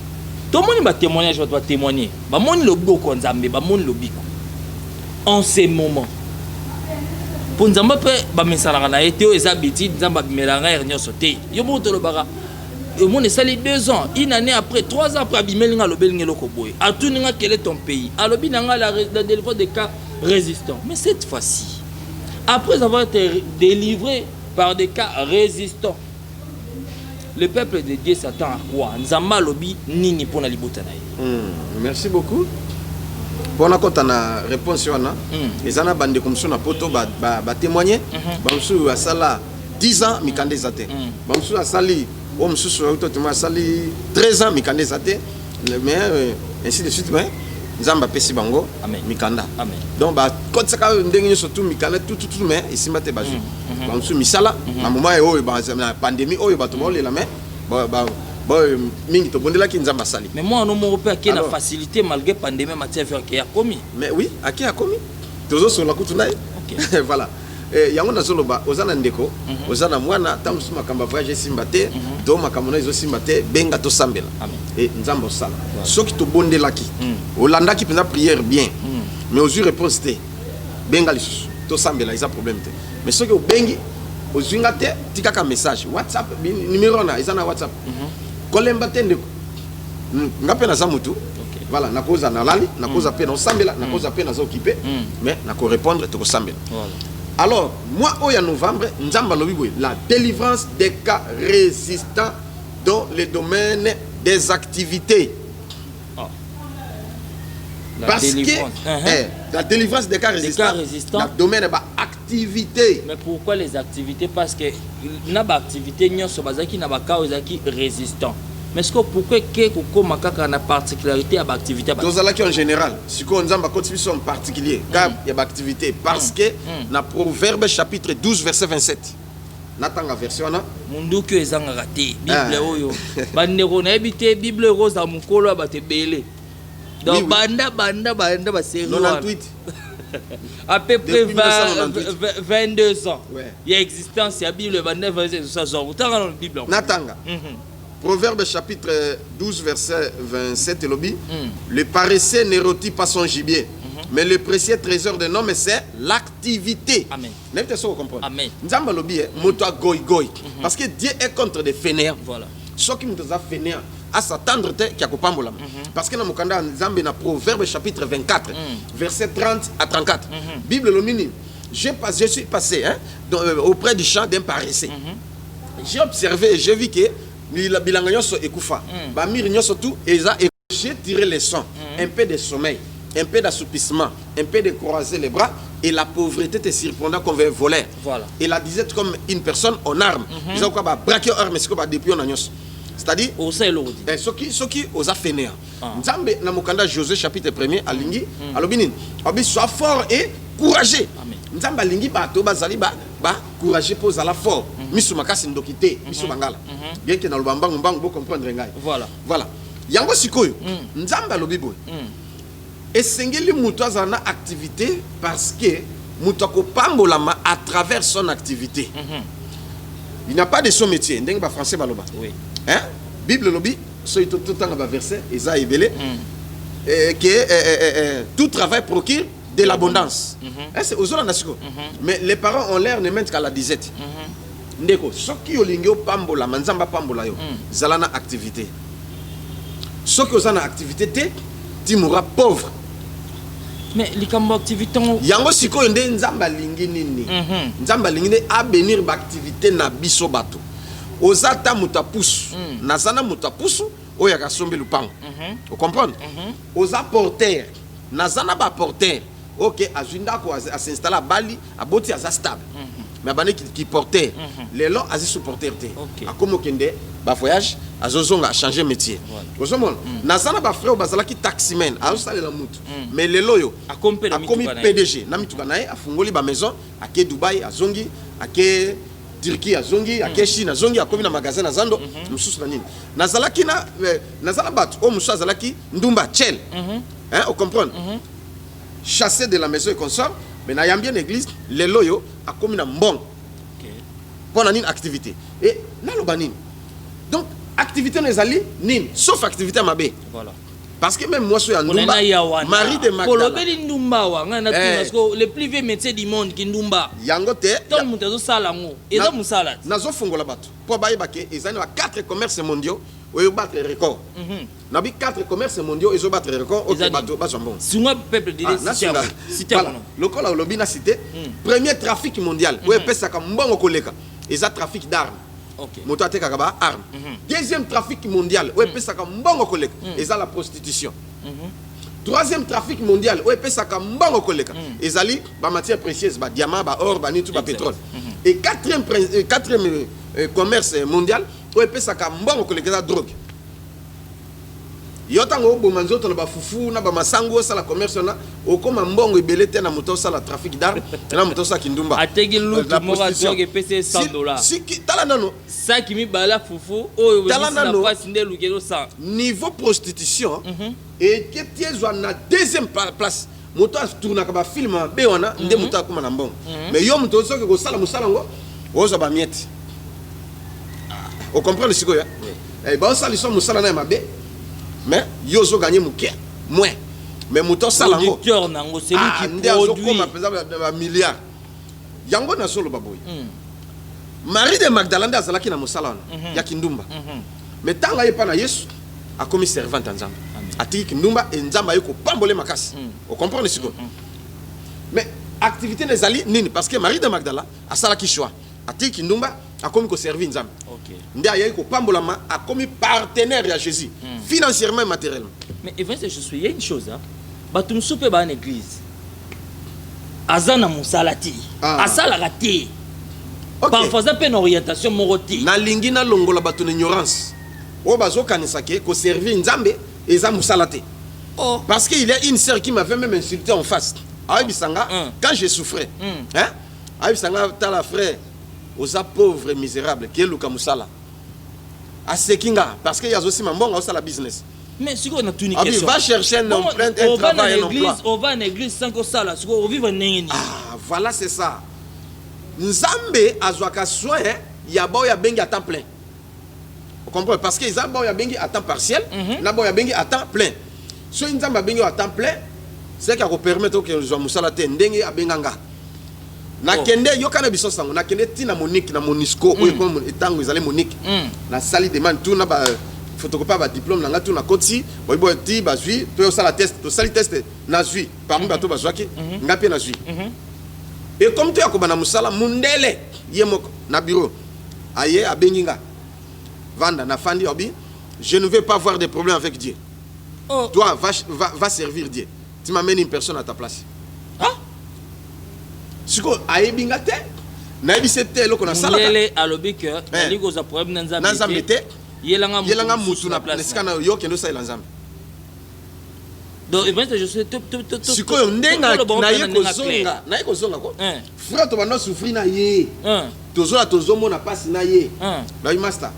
Tout le monde va témoigner, je dois témoigner. Bah, mon lobo, qu'on zambe, bah, mon lobby. en ces moments. Pour nous dire que Bamisalanga été aux habitudes, Zambamelanga et rien sauté. Yo monte le bara. Le monde est salé 2 ans, une année après, 3 ans après, Abimelinga le Belingelo Koboy. À tout n'inga quel est ton pays? À l'obinanga la délivrance des cas résistants. Mais cette fois-ci, après avoir été délivré par des cas résistants, le peuple de Dieu s'attend à quoi? Nzamba lobi nini pour la libotanaï. Merci beaucoup. Pour la réponse, les ana bande comme ça na poto ba témoigner. Bamsu a sala 10 ans mi candidaté. Bamsu a sali o msusu auto sali 13 ans mi candidaté. Mais ainsi de suite mais Nzamba pesi bango mikanda. Amen. Donc ba quand ça ndenge surtout mikanda tout mais ici mate bazu. Bamsu misala na moment o ba pandémie o ba to ba la mais mingi to bondela ki Nzamba sali. Mais moi non européen qui a la facilité malgré pandémie matière qui a commis. Mais oui, à qui a commis? Toujours sur la coutunaï. OK. Voilà. Yango na zoloba ozana ndeko, ozana mwana tamsu makamba voyage simbate, do makamona izo simbate benga to sambela. Et Nzamba sala. Soki to bondela ki. Olanda ki pena prière bien. Mais aux yeux réponse té. Benga lisusu to sambela isa problème té. Mais soki o bengi ozunga té tikaka message WhatsApp numéro na isa na WhatsApp. Kolemba tende ngape na zamutu voilà na cause na lali na cause pe na sambela na cause pe na occupé mais na ko répondre to ko sambela. Alors moi au novembre Nzamba lobi boy la délivrance des cas résistants dans le domaine des activités. Parce que la délivrance des cas résistants dans le domaine des activités. Mais pourquoi les activités? Parce que na ba activité nyonso bazaki na ba cas ozaki résistant. Mais est-ce que pourquoi que makaka na particularité à l'activité? Dans la en général, si on Nzamba continue en particulier, car il y a activité parce que na Proverbe chapitre 12 verset 27. Natanga version na mundu que ezanga raté Bible oyo. Bandeko na ebité Bible rose à mukolo ba te belé. Donc banda ba série 98 à peu près 22 ans. Il y a existence, il y a Bible, 29 verset 60 ans. Dans la Bible. Natanga. Proverbe chapitre 12 verset 27 lobby. Le paresseux ne rôtit pas son gibier, mais le précieux trésor de l'homme c'est l'activité. Amen. N'êtes-ce pas comprendre? Amen. Nzamba lobby moto goy. Parce que Dieu est contre des fainéants. Voilà. Ce qui nous a fainéants à s'attendre qui a kopambola. Parce que dans Mukanda Nzamba na Proverbe chapitre 24 verset 30 à 34. Bible lomini. Je suis passé auprès du champ d'un paresseux. J'ai observé et j'ai vu que bilanga nyonso ekufa ba mir nyonso tout eza j'ai tiré les sons un peu de sommeil un peu d'assoupissement un peu de croiser les bras et la pauvreté te surprendra comme un voleur. Voilà. Et la disait comme une personne en armes ils ont quoi ba braquer armes c'est quoi depuis on a nyonso c'est-à-dire au sein l'odi ce qui osa fainéant Nzambe na mukanda Josué chapitre 1er alingi alobini abi sois fort et courageux. Nzambe alingi bato bazali ba courageux pour la fort misu makasi ndokité misu bangala bien que dans le bambangu bangu bo comprendre ngai voilà yango sikoyo Nzamba lobi boy esengeli mutu azana activité parce que mutu akopambola à travers son activité. Il n'y a pas de son métier ndenge ba français baloba hein Bible lobi so tout temps ba verset eza ebele que tout travail procure de l'abondance. C'est aux nasiko. Mais les parents ont l'air ne mettre qu'à la disette. Ndeko, ce qui olingio pambola, manzamba pambola yo, zalana activité. Ce qui ozana activité te, tu mourras pauvre. Mais likambo activité yango siko nde nzamba lingi nini. Nzamba lingi a bénir ba activité na biso bato. Ozata mutapusu, nazana mutapusu oya kasombe lupango. Vous comprenez? Oza porteur, nazana ba porteur. Ok, azunda ko a s'installer à Bali, à Boti à stable. Mais abane qui portait les lots à supporter té. A comme kende ba voyage a zozonga changer métier. Vous comprenez? Nazana ba frère bazala ki taximen, a osala la mutu. Mais les loyo a comme PDG, na mituka nae a fungoli ba maison à ke Dubaï, à Zongi, à ke Turquie, à Zongi, à ke Chine, à Zongi, a comme na magasin na Zando, mususu na nini. Nazala ki na nazala bat o mususu azala ki ndumba chel. Hein, vous comprenez? Chassé de la maison et consomme, mais n'a y a bien l'église, les loyaux a comme une bon. Pour une activité. Et n'a le banin. Donc, activité n'est allée, nin, sauf activité à ma baie. Voilà. Parce que même moi, je suis en Ndumba, Marie de Magdala. Le plus vieux métier du monde qui Ndumba. Yangote. Tout le monde est au salango. Et dans mon salade. Nazo fongo la bato. Pour bailler baké, ils ont 4 commerces mondiaux où ils battent les records. Nabi 4 commerces mondiaux ils ont battu les records au bateau bas jambon. Si moi peuple de cité. Le col a lobby na cité. Premier trafic mondial. Où ils pèsent ça comme bon au collègue. Ils ont trafic d'armes. Moto ate kakaba arme. Deuxième trafic mondial où pesa ka mbongo koleka ezala la prostitution. Troisième trafic mondial où pesa ka mbongo koleka ezali ba matière précieuse ba diamant ba or ba nitu ba pétrole. Et quatrième commerce mondial où pesa ka mbongo koleka la drogue. Yotango bo manzoto na ba fufu na ba masango ça la commerce na okoma mbongo ebele te na moto ça la trafic d'armes na moto ça kindumba ategi lutu moka drogue pese $100 si tala nano ça qui mi bala fufu o tala nano passe nde lukelo 100 niveau prostitution et que tiezwa na deuxième place moto tourna ka ba film be wana nde moto akoma na mbongo mais yo moto soki ko sala musala ngo ozo ba miette o comprendre siko ya eh ba sala so musala na mabe. Mais yozo gagné moins mais mouton salango producteur nango c'est lui qui produit par exemple un milliard yango na solo baboy Marie de Magdala nda zalaki na musala ya kindumba mais tanga yepa na Yesu a commis servante nzamba ati kindumba e nzamba yeko pambole makasi on comprend ce que mais activité nezali nini parce que Marie de Magdala a salaki choix ati kindumba a commis ko servir nzamba nde ayeko pambolama a commis partenaire à Jésus financièrement et matériellement. Mais il y a une chose, batum soupe ba en église. Azana musalati. Asala raté. Parfois ça peut une orientation moroti. Na lingi na longola bato ignorance. O bazo kanisa ke ko servir nzambe et za musalati. Oh, parce qu'il y a une sœur qui m'avait même insulté en face. Aïe bisanga quand je souffrais. Hein? Aïe bisanga tala frère aux pauvres et misérables qui est Luka musala. À Sekinga, parce qu'il y a aussi un bon la business. Mais si on a tout une question. Va chercher un travail, un emploi. On va en église sans que ça là, on vit en Nengeni. Ah, voilà, c'est ça. Nzambe azwaka soin, ya boya bengi à temps plein. Vous comprenez? Parce que Nzambe boya bengi à temps partiel, na boya bengi à temps plein. Si Nzambe bengi à temps plein, c'est qu'il permet que nous soyons musalate ndenge abenganga. Na kende yokana biso sango na kende tina Monique na Monisco oyo comme etango ezali Monique na sali demande tout na ba photocopie ba diplôme na ngatu na koti boybo ti ba zui to sala test to sali test na zui parmi bato ba zwaki ngapi na zui et comme tu yakoba na musala mundele yemoko na bureau aye abenginga vanda na fandi obi je ne veux pas avoir de problème avec Dieu. Toi va servir Dieu. Tu m'amènes une personne à ta place. Siko aebinga te na ebise te eloko na sala lele alobi que ali ko za problème nzambe te yelanga mutu na place esika na yo kendo sa nzambe donc event je suis siko ndenga na ye ko zonga ko frère to bana souffrir na ye tozo na passe na ye na master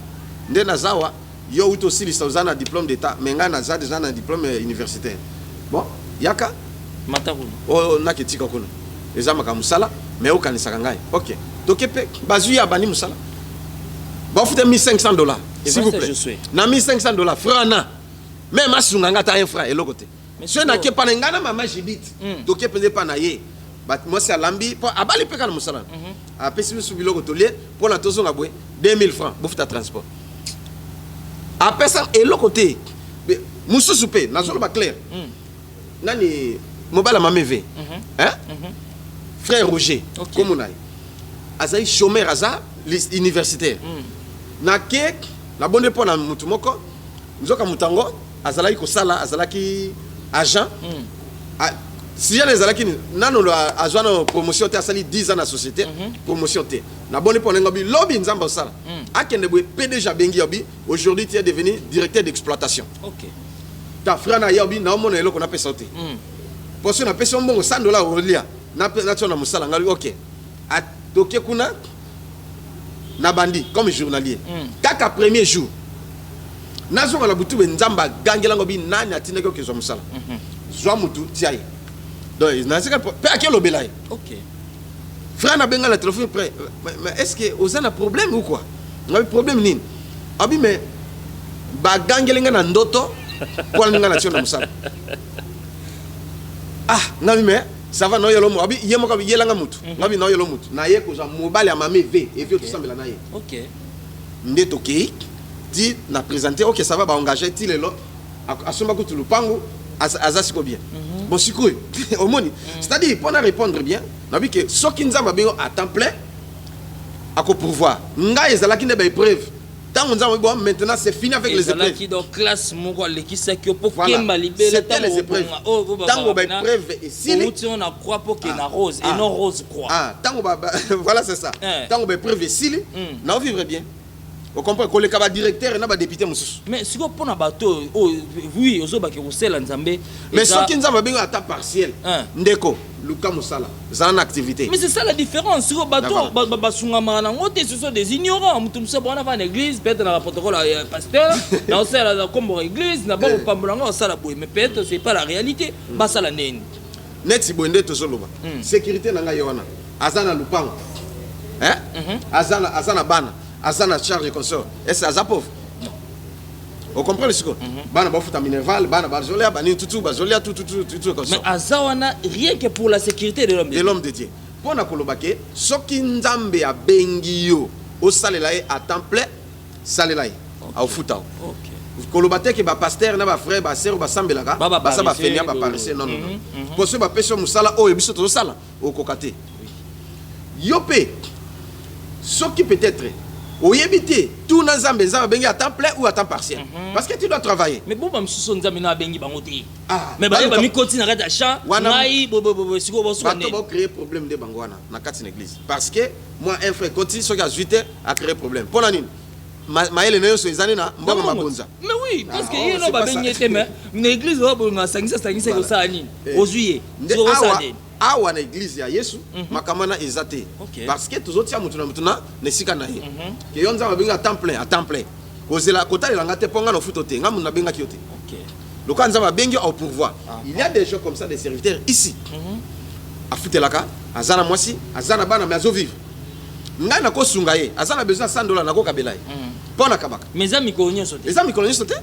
ndena zawa yo uto silisa uzana diplôme d'état menga na za déjà na diplôme universitaire bon yaka mataku o na ketika kono ezama ka musala mais au kanisaka ngai OK tokepe bazuya bani musala ba fute $1500 s'il vous plaît na $1500 frana même asunga ngata un frère eloko te so na ke pana ngana mama jibit tokepe pa na ye ba moi c'est lambi po abali pe kana musala a pesi su biloko tolie pour la tozo ngabwe 2000 francs bofuta transport a pesa eloko te mususu pe na zolo ba clair nani mobile mameve hein frère Roger, comme on a Azaï chômeur Aza, universitaire. Na ke, la bonne pour la mutumoko, nous avons mutango, Azala ko sala, Azala ki agent. Si j'ai les Azalaki, nano la agent promotion te asali 10 ans na société, promotion te. Na bonne pour ngobi lobby nzamba sala. Akende boy PDG bengi yobi, aujourd'hui tu es devenu directeur d'exploitation. OK. Ta frère na yobi na omona eloko na pesa te. Pour ce na pesa mbongo $100 olia. Na musala ngali OK a toke kuna na bandi comme journalier kaka premier jour nazo la butu nzamba gangela ngobi nani atineke ke zo musala zwa mutu tiaye donc na seka pe akelo belay OK frère na benga la téléphone près mais est-ce que vous avez un problème ou quoi ngabi problème nini abi mais ba gangelenga na ndoto Pour aller dans la tion musala. Ah, nabi mais ça va no yelo mo abi yemo ka yelanga mutu. Nabi no yelo mutu. Na ye ko za mobile ya mame v et puis tout ça na ye. OK. Ndé toké dit na présenter OK ça va ba engager ti lelo asomba ko tu lupango azasiko bien. Bon sikoy omoni. C'est-à-dire pour na répondre bien, nabi que soki nzamba bengo à temps plein à ko pouvoir. Nga ezala ki ne ba épreuve. Maintenant c'est fini avec les épreuves. Qui dans classe moko le qui sait que pour voilà. Kemba libérer c'était les épreuves. Tango ba épreuve et si on a croit pour que na rose et non rose croix. Ah, tango ba voilà c'est ça. Tango ba épreuve et si na vivre bien. Vous comprenez que le kaba directeur na ba député mususu. Mais si ko pona bato oui ozo ba ke kosela nzambe. Mais ce qui nzamba benga à temps partiel. Ndeko Luka Musala, ça en activité. Mais c'est ça la différence. Si vous bateau, ce sont des ignorants. Nous sommes dans l'église, peut-être dans le protocole pasteur, dans la comme l'église, n'a pas au pambolanga, ça la bouille. Mais peut-être c'est pas la réalité. Bah ça la nene. Net si bonde to soloba. Sécurité nanga yona. Azana lupango. Hein? Azana bana, azana charge consort. Est-ce que ça pauvre? Vous comprenez ce que bana ba futa minerval bana ba zolia bani tout comme ça. Mais azawana rien que pour la sécurité de l'homme de Dieu. Pour na kolobake soki nzambe a bengi yo o salela à temps plein salela au futa. OK. Kolobate ke ba pasteur na ba frère ba sœur ba sambelaka ba sa ba fenia ba paraître non. Pour ce ba peso musala o ebiso to sala o kokate. Yopé soki peut-être oyebité tout na nzambe nzambe bengi à temps plein ou à temps partiel parce que tu dois travailler. Mais bon ba msuso nzambe na bengi bango te. Mais ba mi koti na rata cha ngai siko bo so ne ba créer problème de bango na kati na église parce que moi un frère koti so ka 8 a créé problème pour la nini maele na yo so ezani na mbongo mabonza. Mais oui parce que yeno ba bengi te mais na église ba bonga sangisa ko sa nini ozuye so sa nini awa na église ya Yesu makamana ezate parce que tous autres mutuna ne sika na ye que yo nzamba benga à temps plein kozela kota elanga te ponga no futo te ngamu na benga kiote. OK. Le quand nzamba bengi au pouvoir il y a des gens comme ça des serviteurs ici a futelaka azana mwasi azana bana mais azo vivre nga na ko sunga ye azana besoin $100 na ko kabela ye pona kabaka mes amis konyo sote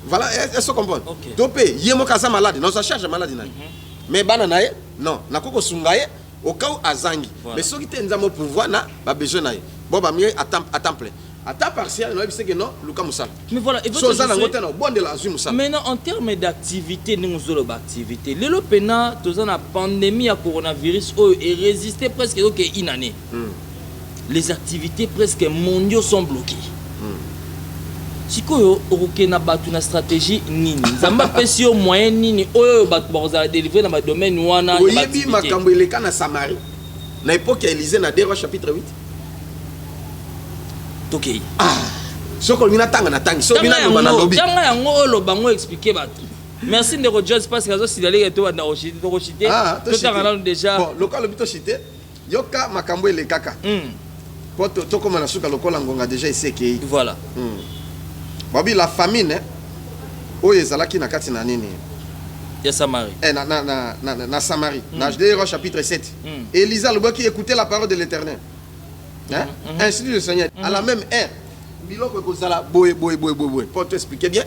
voilà est-ce que comprendre topé yemo kaza malade non ça charge malade na mais bana nae non nakoko sungaye au cas où azangi mais ceux qui te nzamo pouvoir na ba besoin nae bon ba mieux à temps plein à temps partiel non c'est que non Luka Musala mais voilà et so za na ngota na bon de la Musala maintenant en termes d'activité nous zolo ba activité le pena toza na pandémie à coronavirus et résister presque donc une année les activités presque mondiaux sont bloquées. Sikoyo okena batu na stratégie nini nzamba pesi yo moyen nini oyo batu bakozala délivrer na domaine wana ya oyebi makambo eleka na Samarie na époque ya Élisée na 2 Rois chapitre 8 tokei soko mina tanga na tangi so mina loba na lobby tanga yango loba ngo expliquer batu merci ndeko Jones parce que azo sidalé to na rochité to tanga na déjà bon local lobito chité yoka makambo elekaka poto to comme na suka lokola ngonga déjà iséké voilà Babi la famine oyo ezalaki na kati na nini ya Samarie na Samarie na 2 Rois chapitre 7 Élisa le qui écoutait la parole de l'Éternel ainsi dit le Seigneur à la même heure biloko kozala boy pour te expliquer bien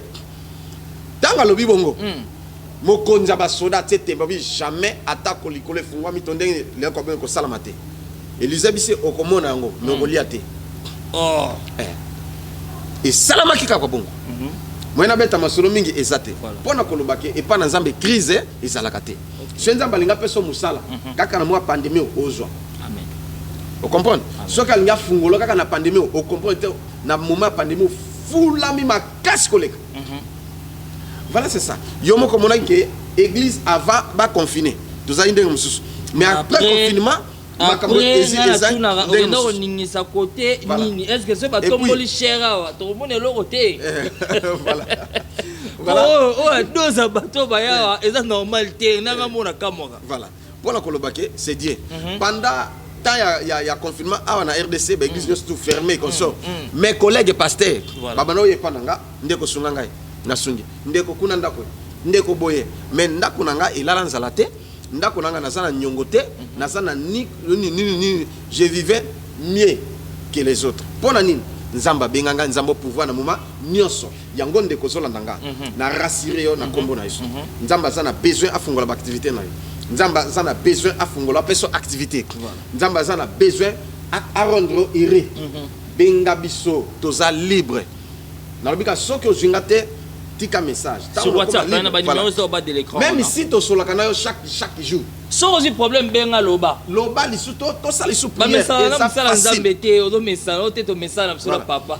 tanga lobi bongo mokonza ba soda tete babi jamais attaque likole fungwa mitondenge le ko ben ko salamate Élisa bise okomona yango nokolia te et salama kika kwa bongo mwena beta masolo mingi ezate pona kolobake et pas na nzambe crise ezalaka te so nzambe alinga peso musala kaka na mwa pandémie ozwa amen vous comprenez so ka linga fungolo kaka na pandémie o comprendre na moment pandémie fulami makasi koleka voilà c'est ça yo moko mona ke église avant ba confiner tozali ndenge mususu mais après confinement après on ningisa côté nini est-ce que ce bateau moli cher wa to mone lo côté voilà deux bateau ba ya eza normal te nanga mona kamoka voilà pour la kolobake c'est Dieu pendant temps il y a confinement à na RDC ba église tout fermé comme ça mes collègues pasteurs baba no yepa nanga ndeko sunga ngai na sungi ndeko kuna ndako ndeko boye mais ndako nanga ilala nzala te ndako nanga nazana nyongote nazana ni je vivais mieux que les autres pona nini nzamba benganga nzambo pouvoir na moment nyonso yango ndeko zolandanga na rassurer yo na kombo na yesu nzamba za na besoin afungola ba activité na yo nzamba za na besoin afungola peso activité nzamba za na besoin a rendre heureux benga biso toza libre na lobika soki ozwinga te tika message sur WhatsApp na ba numéro au bas de l'écran même ici to solaka na yo chaque jour so aussi problème benga loba lisuto to sala lisu prière mais ça nzambe te ozo message te to message na papa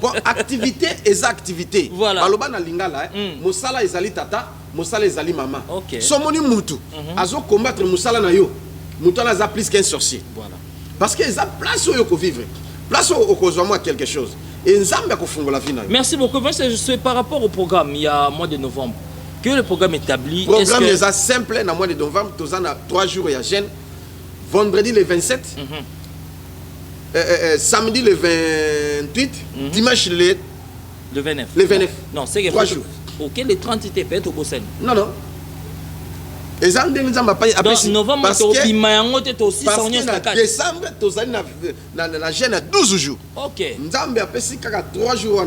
bon activité et activité voilà baloba na lingala mosala ezali tata mosala ezali mama so moni mutu azo combattre mosala na yo mutu na za plus qu'un sorcier voilà parce que eza place où yoko vivre place où kozwa moi quelque chose et nzambe akofungola vie na yo. Merci beaucoup. C'est par rapport au programme il y a mois de novembre que le programme établi. Le programme est simple dans le mois de novembre. Tous en a 3 jours il y a jeûne. Vendredi le 27, samedi le 28, dimanche le 29. Le 29. Non, c'est 3 jours. Ok, les 30 étaient faits au Bossen. Non, non. Et ça, donc, novembre, parce que décembre, tu as la jeûne à 12 jours. Ok. Nous avons 3 jours.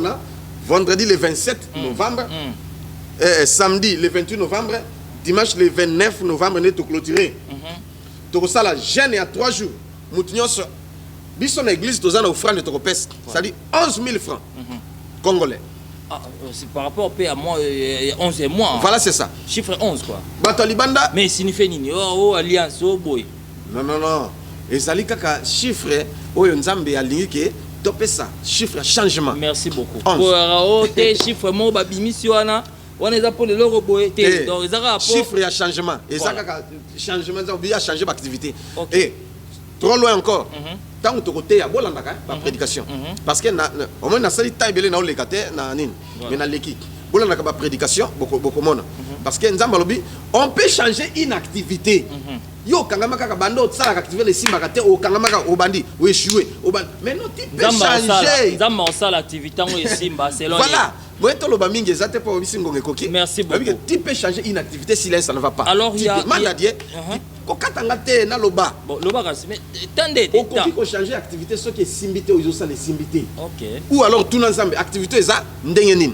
Vendredi le 27 novembre, samedi le 28 novembre, dimanche le 29 novembre, nous avons clôturé. Tu as la jeûne à 3 jours. Nous avons dans l'église, tu as une offrande de Tokopes. Ça dit 11 000 francs congolais. Ah, c'est par rapport à moi, 11 mois. Voilà, c'est ça. Chiffre 11, quoi. Batalibanda. Mais signifie nini? Oh, alliance, oh boy. Non, non, non. Et ça, c'est chiffre, oh, Nzambe a lié que topé ça. Chiffre changement. Merci beaucoup. Oh, tes chiffres, mon babi, missiona. On est appelé le robot. Donc, ils ont chiffre et changement. Et ça, changement, il y a changé d'activité. Et trop loin encore. Tant que tu as la prédication. Parce que au moins, on a taille na olekate na nin. Mais na leki. Bola na prédication beaucoup mona. Parce que nzambalobi, on peut changer une activité. Yo kangama kaka bando tsala activer les simba kate o kangama ka obandi ou échouer. Mais non, tu peux changer. Nzamba ça l'activité o simba selon. Voilà. Merci beaucoup. Tu peux changer une activité si ça ne va pas. Alors il y a bon, loba mais attendez, il faut changer activité ce qui est simbité ou ça les simbité. OK. Ou alors tout ensemble activité ça ndengenin.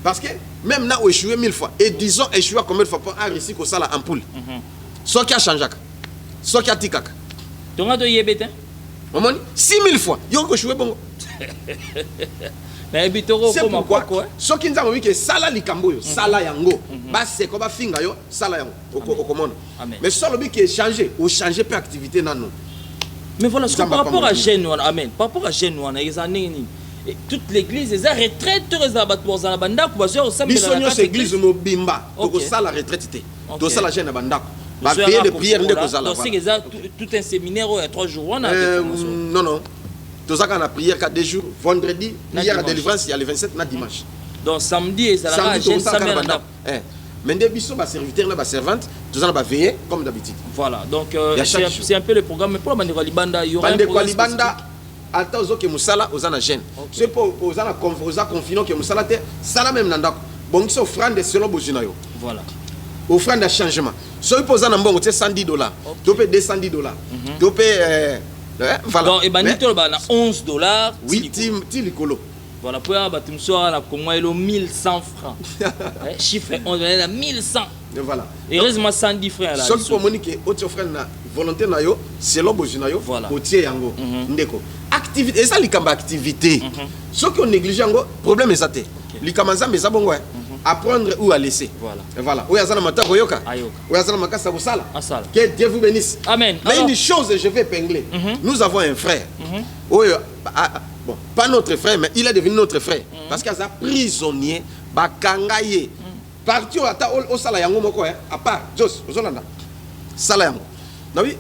Parce que même là où échoué 1000 fois et disons échoué combien de fois pour réussir que ça la ampoule. Ce qui a changé. Ce qui a tikaka. Tu as de yebete. Maman 6000 fois. Yo échoué bon. C'est pourquoi ce qui nous a dit que sala likambo sala yango ba c'est comme finga yo sala yango okomona mais solo bi qui changer ou changer peu activité nano mais voilà ce par rapport à Genoa amen par rapport à Genoa ils en toute l'église les retraite les abattoirs za banda ko baso ressemble à la église no bimba to sala retraite té to sala jeune banda ba payer de prière ndeko za la donc c'est tout un séminaire il y a 3 jours on a non non. Tout ça qu'on a prière 4 jours, vendredi, prière à délivrance, il y a le 27 na dimanche. Donc samedi, ça la jeune samedi. Mais des bisous, bah serviteur, bah servante, tout ça va veiller comme d'habitude. Voilà, donc c'est un peu le programme. Mais pour la bande Libanda, il y aura un programme. Libanda, attends aux autres que Moussala, aux ana jeune. C'est pour aux ana confinant que Moussala te, ça la même nanda. Bon, ils sont offrande selon Bojinayo. Voilà. Offrande de changement. Si vous posez un bon, c'est $110. Tu payes $210. Tu payes voilà. Donc, et ben, nous avons $11. Oui, Tilicolo. Voilà, pour la 1100 francs. Chiffre 11, 1100. Voilà. Et heureusement 110 francs là. Ce qui monique, autre frère na volonté na yo, c'est l'objet na yo. Voilà. Otie yango. Ndeko. Activité, et ça likamba activité. Ce qui on néglige yango, problème est ça té. Likamba za meza bongo. Apprendre ou à laisser. Voilà. Et voilà. Où yazana mata koyoka. Où yazana makasa busala. Que Dieu vous bénisse. Amen. Mais une chose, je vais épingler. Nous avons un frère. Bon, pas notre frère, mais il est devenu notre frère. Parce qu'il a prisonnier, bakangaye. Parti au sala yango moko à part Jos, ozolanda. Sala yango. Na oui,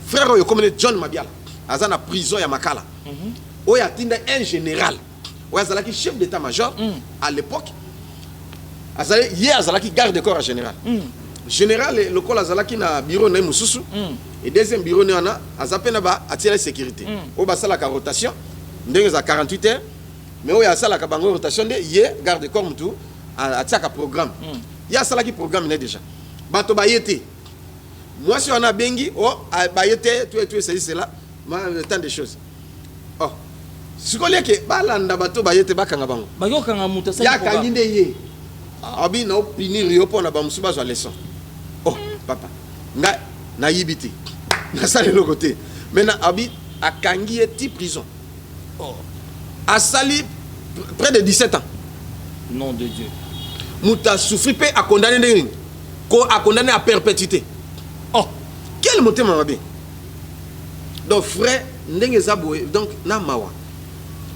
frère oyo comme John Mabiala, azana prison ya Makala. Oyo atinda un général. Oyo azalaki chef d'état-major à l'époque. Azalaki garde de corps général. Général le col azalaki na bureau na mususu et deuxième bureau na azapena ba attirer sécurité. O ba sala ka rotation ndenge za 48 heures mais o ya sala ka bango rotation de ye garde de corps mutu atiaka programme. Ya sala ki programme né déjà. Bato ba yete. Moi si on a bengi ba yete tu c'est là, tant de choses. Oh sikolia ke balanda bato bayete bakanga bango Bako kanga muta sa. ya kangi nde ye abi na opinir yo pona ba musuba zo leçon oh papa nga na yibiti na sali le côté maintenant abi akangi eti prison Oh. a sali près de 17 ans. Nom de Dieu. Mouta souffri pe a condamné a condamné à perpétuité. Oh, quel moté m'a bien. Donc frère ndenge zaboué donc na mawa.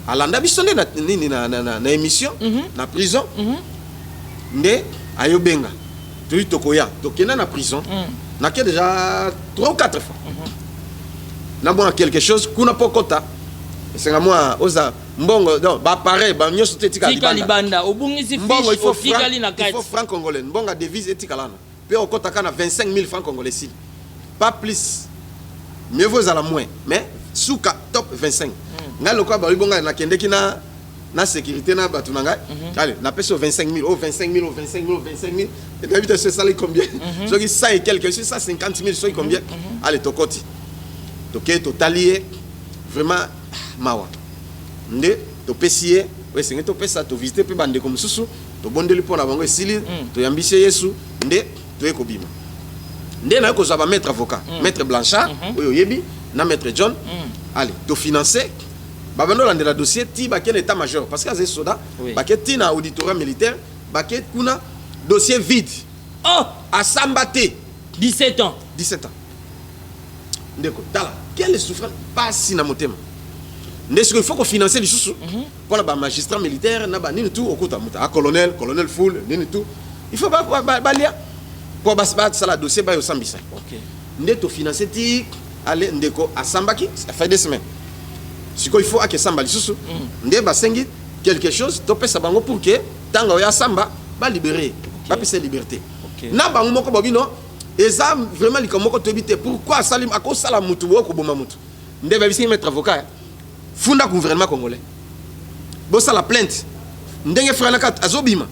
Alanda bisonné na émission na prison. Ndé ayobenga. Tu tokoya. Donc il na prison. Na ke déjà 3 ou 4 fois. Na bon quelque chose kuna pokota. C'est moi oza mbongo donc ba pareil ba nyoso tetika libanda obungisi fiche ofika na kati. Il faut franc congolais mbonga devise etika lana pe okota kana 25 000 francs congolais si pas plus mieux vaut à la moins mais souka top 25 nga lokwa ba libonga na kendeki na sécurité na batu nanga allez na peso 25 000 oh 25 000 oh 25 000 25 000 et puis vite ce salaire combien so qui ça et quelque chose ça 50 000 so combien allez tokoti toké totalier vraiment mawa nde to pesier we senge to pesa to visiter pe bande comme susu to bondeli pona bango esili to yambise Yesu nde to ekobima nde na ko zaba maître avocat maître Blanchard oyo yebi na maître John allez to financer babando la ndela dossier ti ba ken état major parce que azé soda ba ken na auditorat militaire ba ken kuna dossier vide Oh à Sambaté 17 ans ndeko tala quelle souffrance pas si na motema. Il faut qu'on finance les sous pour les magistrats militaires, ni tout au côté à colonel full, ni tout. Il faut pas balayer pour ça la dossier ba yo sambisa. OK. Ndeto financer ti aller ndeko à Sambaki, ça fait des semaines. Ce qu'il faut à que Samba les sous. Ndé ba sengi quelque chose to pesa bango pour que tanga ya Samba ba libérer, ba pesa liberté. OK. Na bango moko bobino eza vraiment likomoko to bité pourquoi salim ako sala mutu ko boma mutu. Ndé ba bisi mettre avocat. Funda gouvernement congolais. Bossa la plainte. Ndenge frère nakat azobima.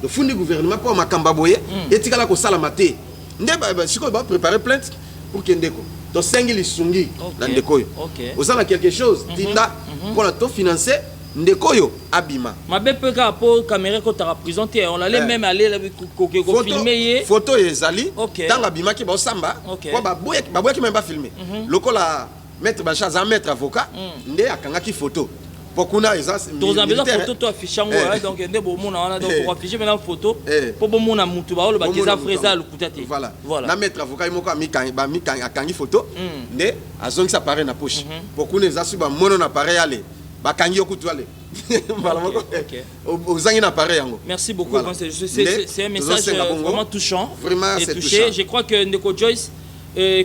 Le fundi gouvernement pour makamba boye etikala ko sala maté. Ndeba siko ba préparer plainte pour kendeko. To sengi lisungi na ndekoyo. Osala quelque chose tinda pour la to financer ndekoyo abima. Mabe peka pour caméra ko ta présenté on allait même aller ko filmer photo ezali tanga bima ki ba samba ko ba boye ki même pas filmer. Lokola maître Blanchard za maître avocat ndé akanga ki photo pokuna eza besoin photo to afficher ngo donc ndé bo mona wana donc pour afficher maintenant photo pour bo mona mutu ba lo ba kiza freza lukutati voilà na maître avocat imoko mi akangi photo ndé azongi sa paré na poche pokuna eza suba mono na paré ale ba kangi okutu ale voilà moko ozangi na paré yango. Merci beaucoup c'est un message vraiment touchant vraiment c'est touché. Je crois que Ndeko Joyce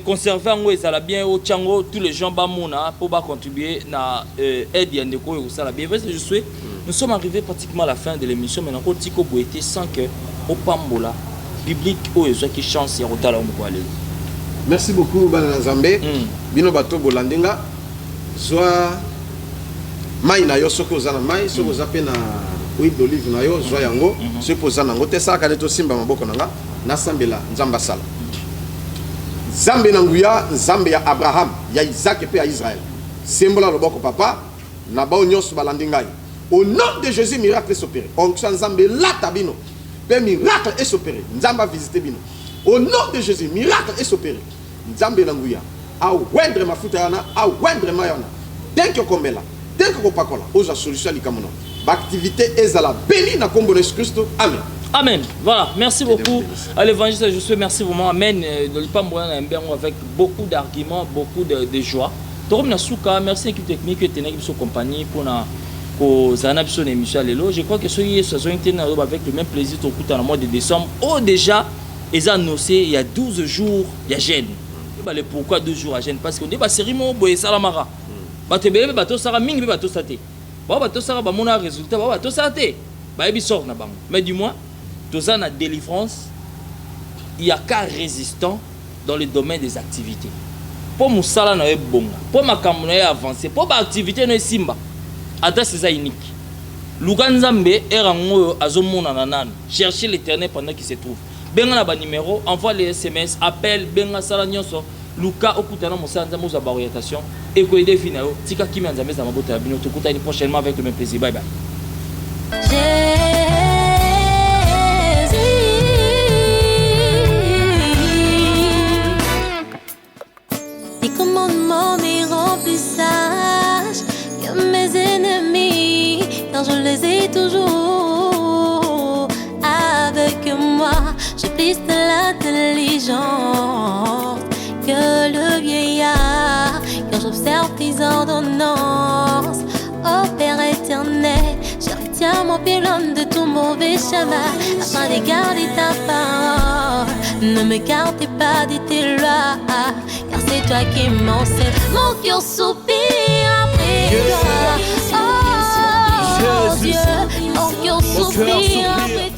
conserver en ezala bien au Tchango tous les gens bamona pour contribuer na aide ya ndeko yo sala bien. Je suis nous sommes arrivés pratiquement à la fin de l'émission maintenant ko tiko boité sans que au pambola public o ezo qui chance ya rotala mo aller. Merci beaucoup bana Nzambe bino bato bolandenga soit mai na yo soko za na mai soko za pe na huile d'olive na yo soit yango se posa nango te saka de to simba maboko nanga na sambela Nzamba sala Zambe nanguya, Zambe ya Abraham, ya Isaac et ya Israël. Sembola loboko papa, na ba nyos balandingai. Au nom de Jésus, miracle est opéré. On Zambe la tabino. Pe miracle est opéré. Nzamba visité bino. Au nom de Jésus, miracle est opéré. Zambe nanguya. A wendre mafuta yana, a wendre mayana. Dès que komela, dès que pakola, oza solution likamono. Ba activité ezala béni na kombo de Jésus Christ. Amen. Amen. Voilà, merci beaucoup à l'évangile. Je suis merci vraiment. Amen. Ne le pas mourir avec beaucoup d'arguments, beaucoup de joie. Torom Nasuka, merci équipe technique et tenez sur compagnie pour na ko zana biso émission lelo. Je crois que ceux qui sont avec le même plaisir au coup dans le mois de décembre. Oh déjà, ils ont annoncé il y a 12 jours, il y a jeûne. Pourquoi 12 jours à jeûne? Parce qu'on dit bah série mo boye salamara. Ba te bele ba to sara mingi ba to sate. Ba to sara ba mona résultat ba to sate. Ba ebi sort na bango. Mais du moins dans la délivrance, il n'y a qu'un résistant dans le domaine des activités. Pour mon salaire, bon, pour ma caméra avancée, pour ma activité, no simba. Attends, c'est ça unique. Luganzambe est rango azomona nanan. Cherchez l'Éternel pendant qu'il se trouve. Benga na ba numéro, envoie les SMS, appelle, benga sala nyonso. luka okutana mosala nzambe ozwa baorientation ekoyede vi na yo tika kimi ya nzambe eza mabota ya bino tokutani prochainement avec le même plaisir. Bye bye. Tes commandements mes remplissages que mes ennemis, car je les ai toujours avec moi. J'ai plus de l'intelligence que le vieillard, car j'observe tes ordonnances. Oh Père éternel, je retiens mon pylône de tout mauvais chemin, afin de garder ta parole. Ne m'écartez pas de tes lois, car c'est toi qui m'enseignes. Mon cœur soupire après toi. Oh Dieu, mon cœur soupire après toi.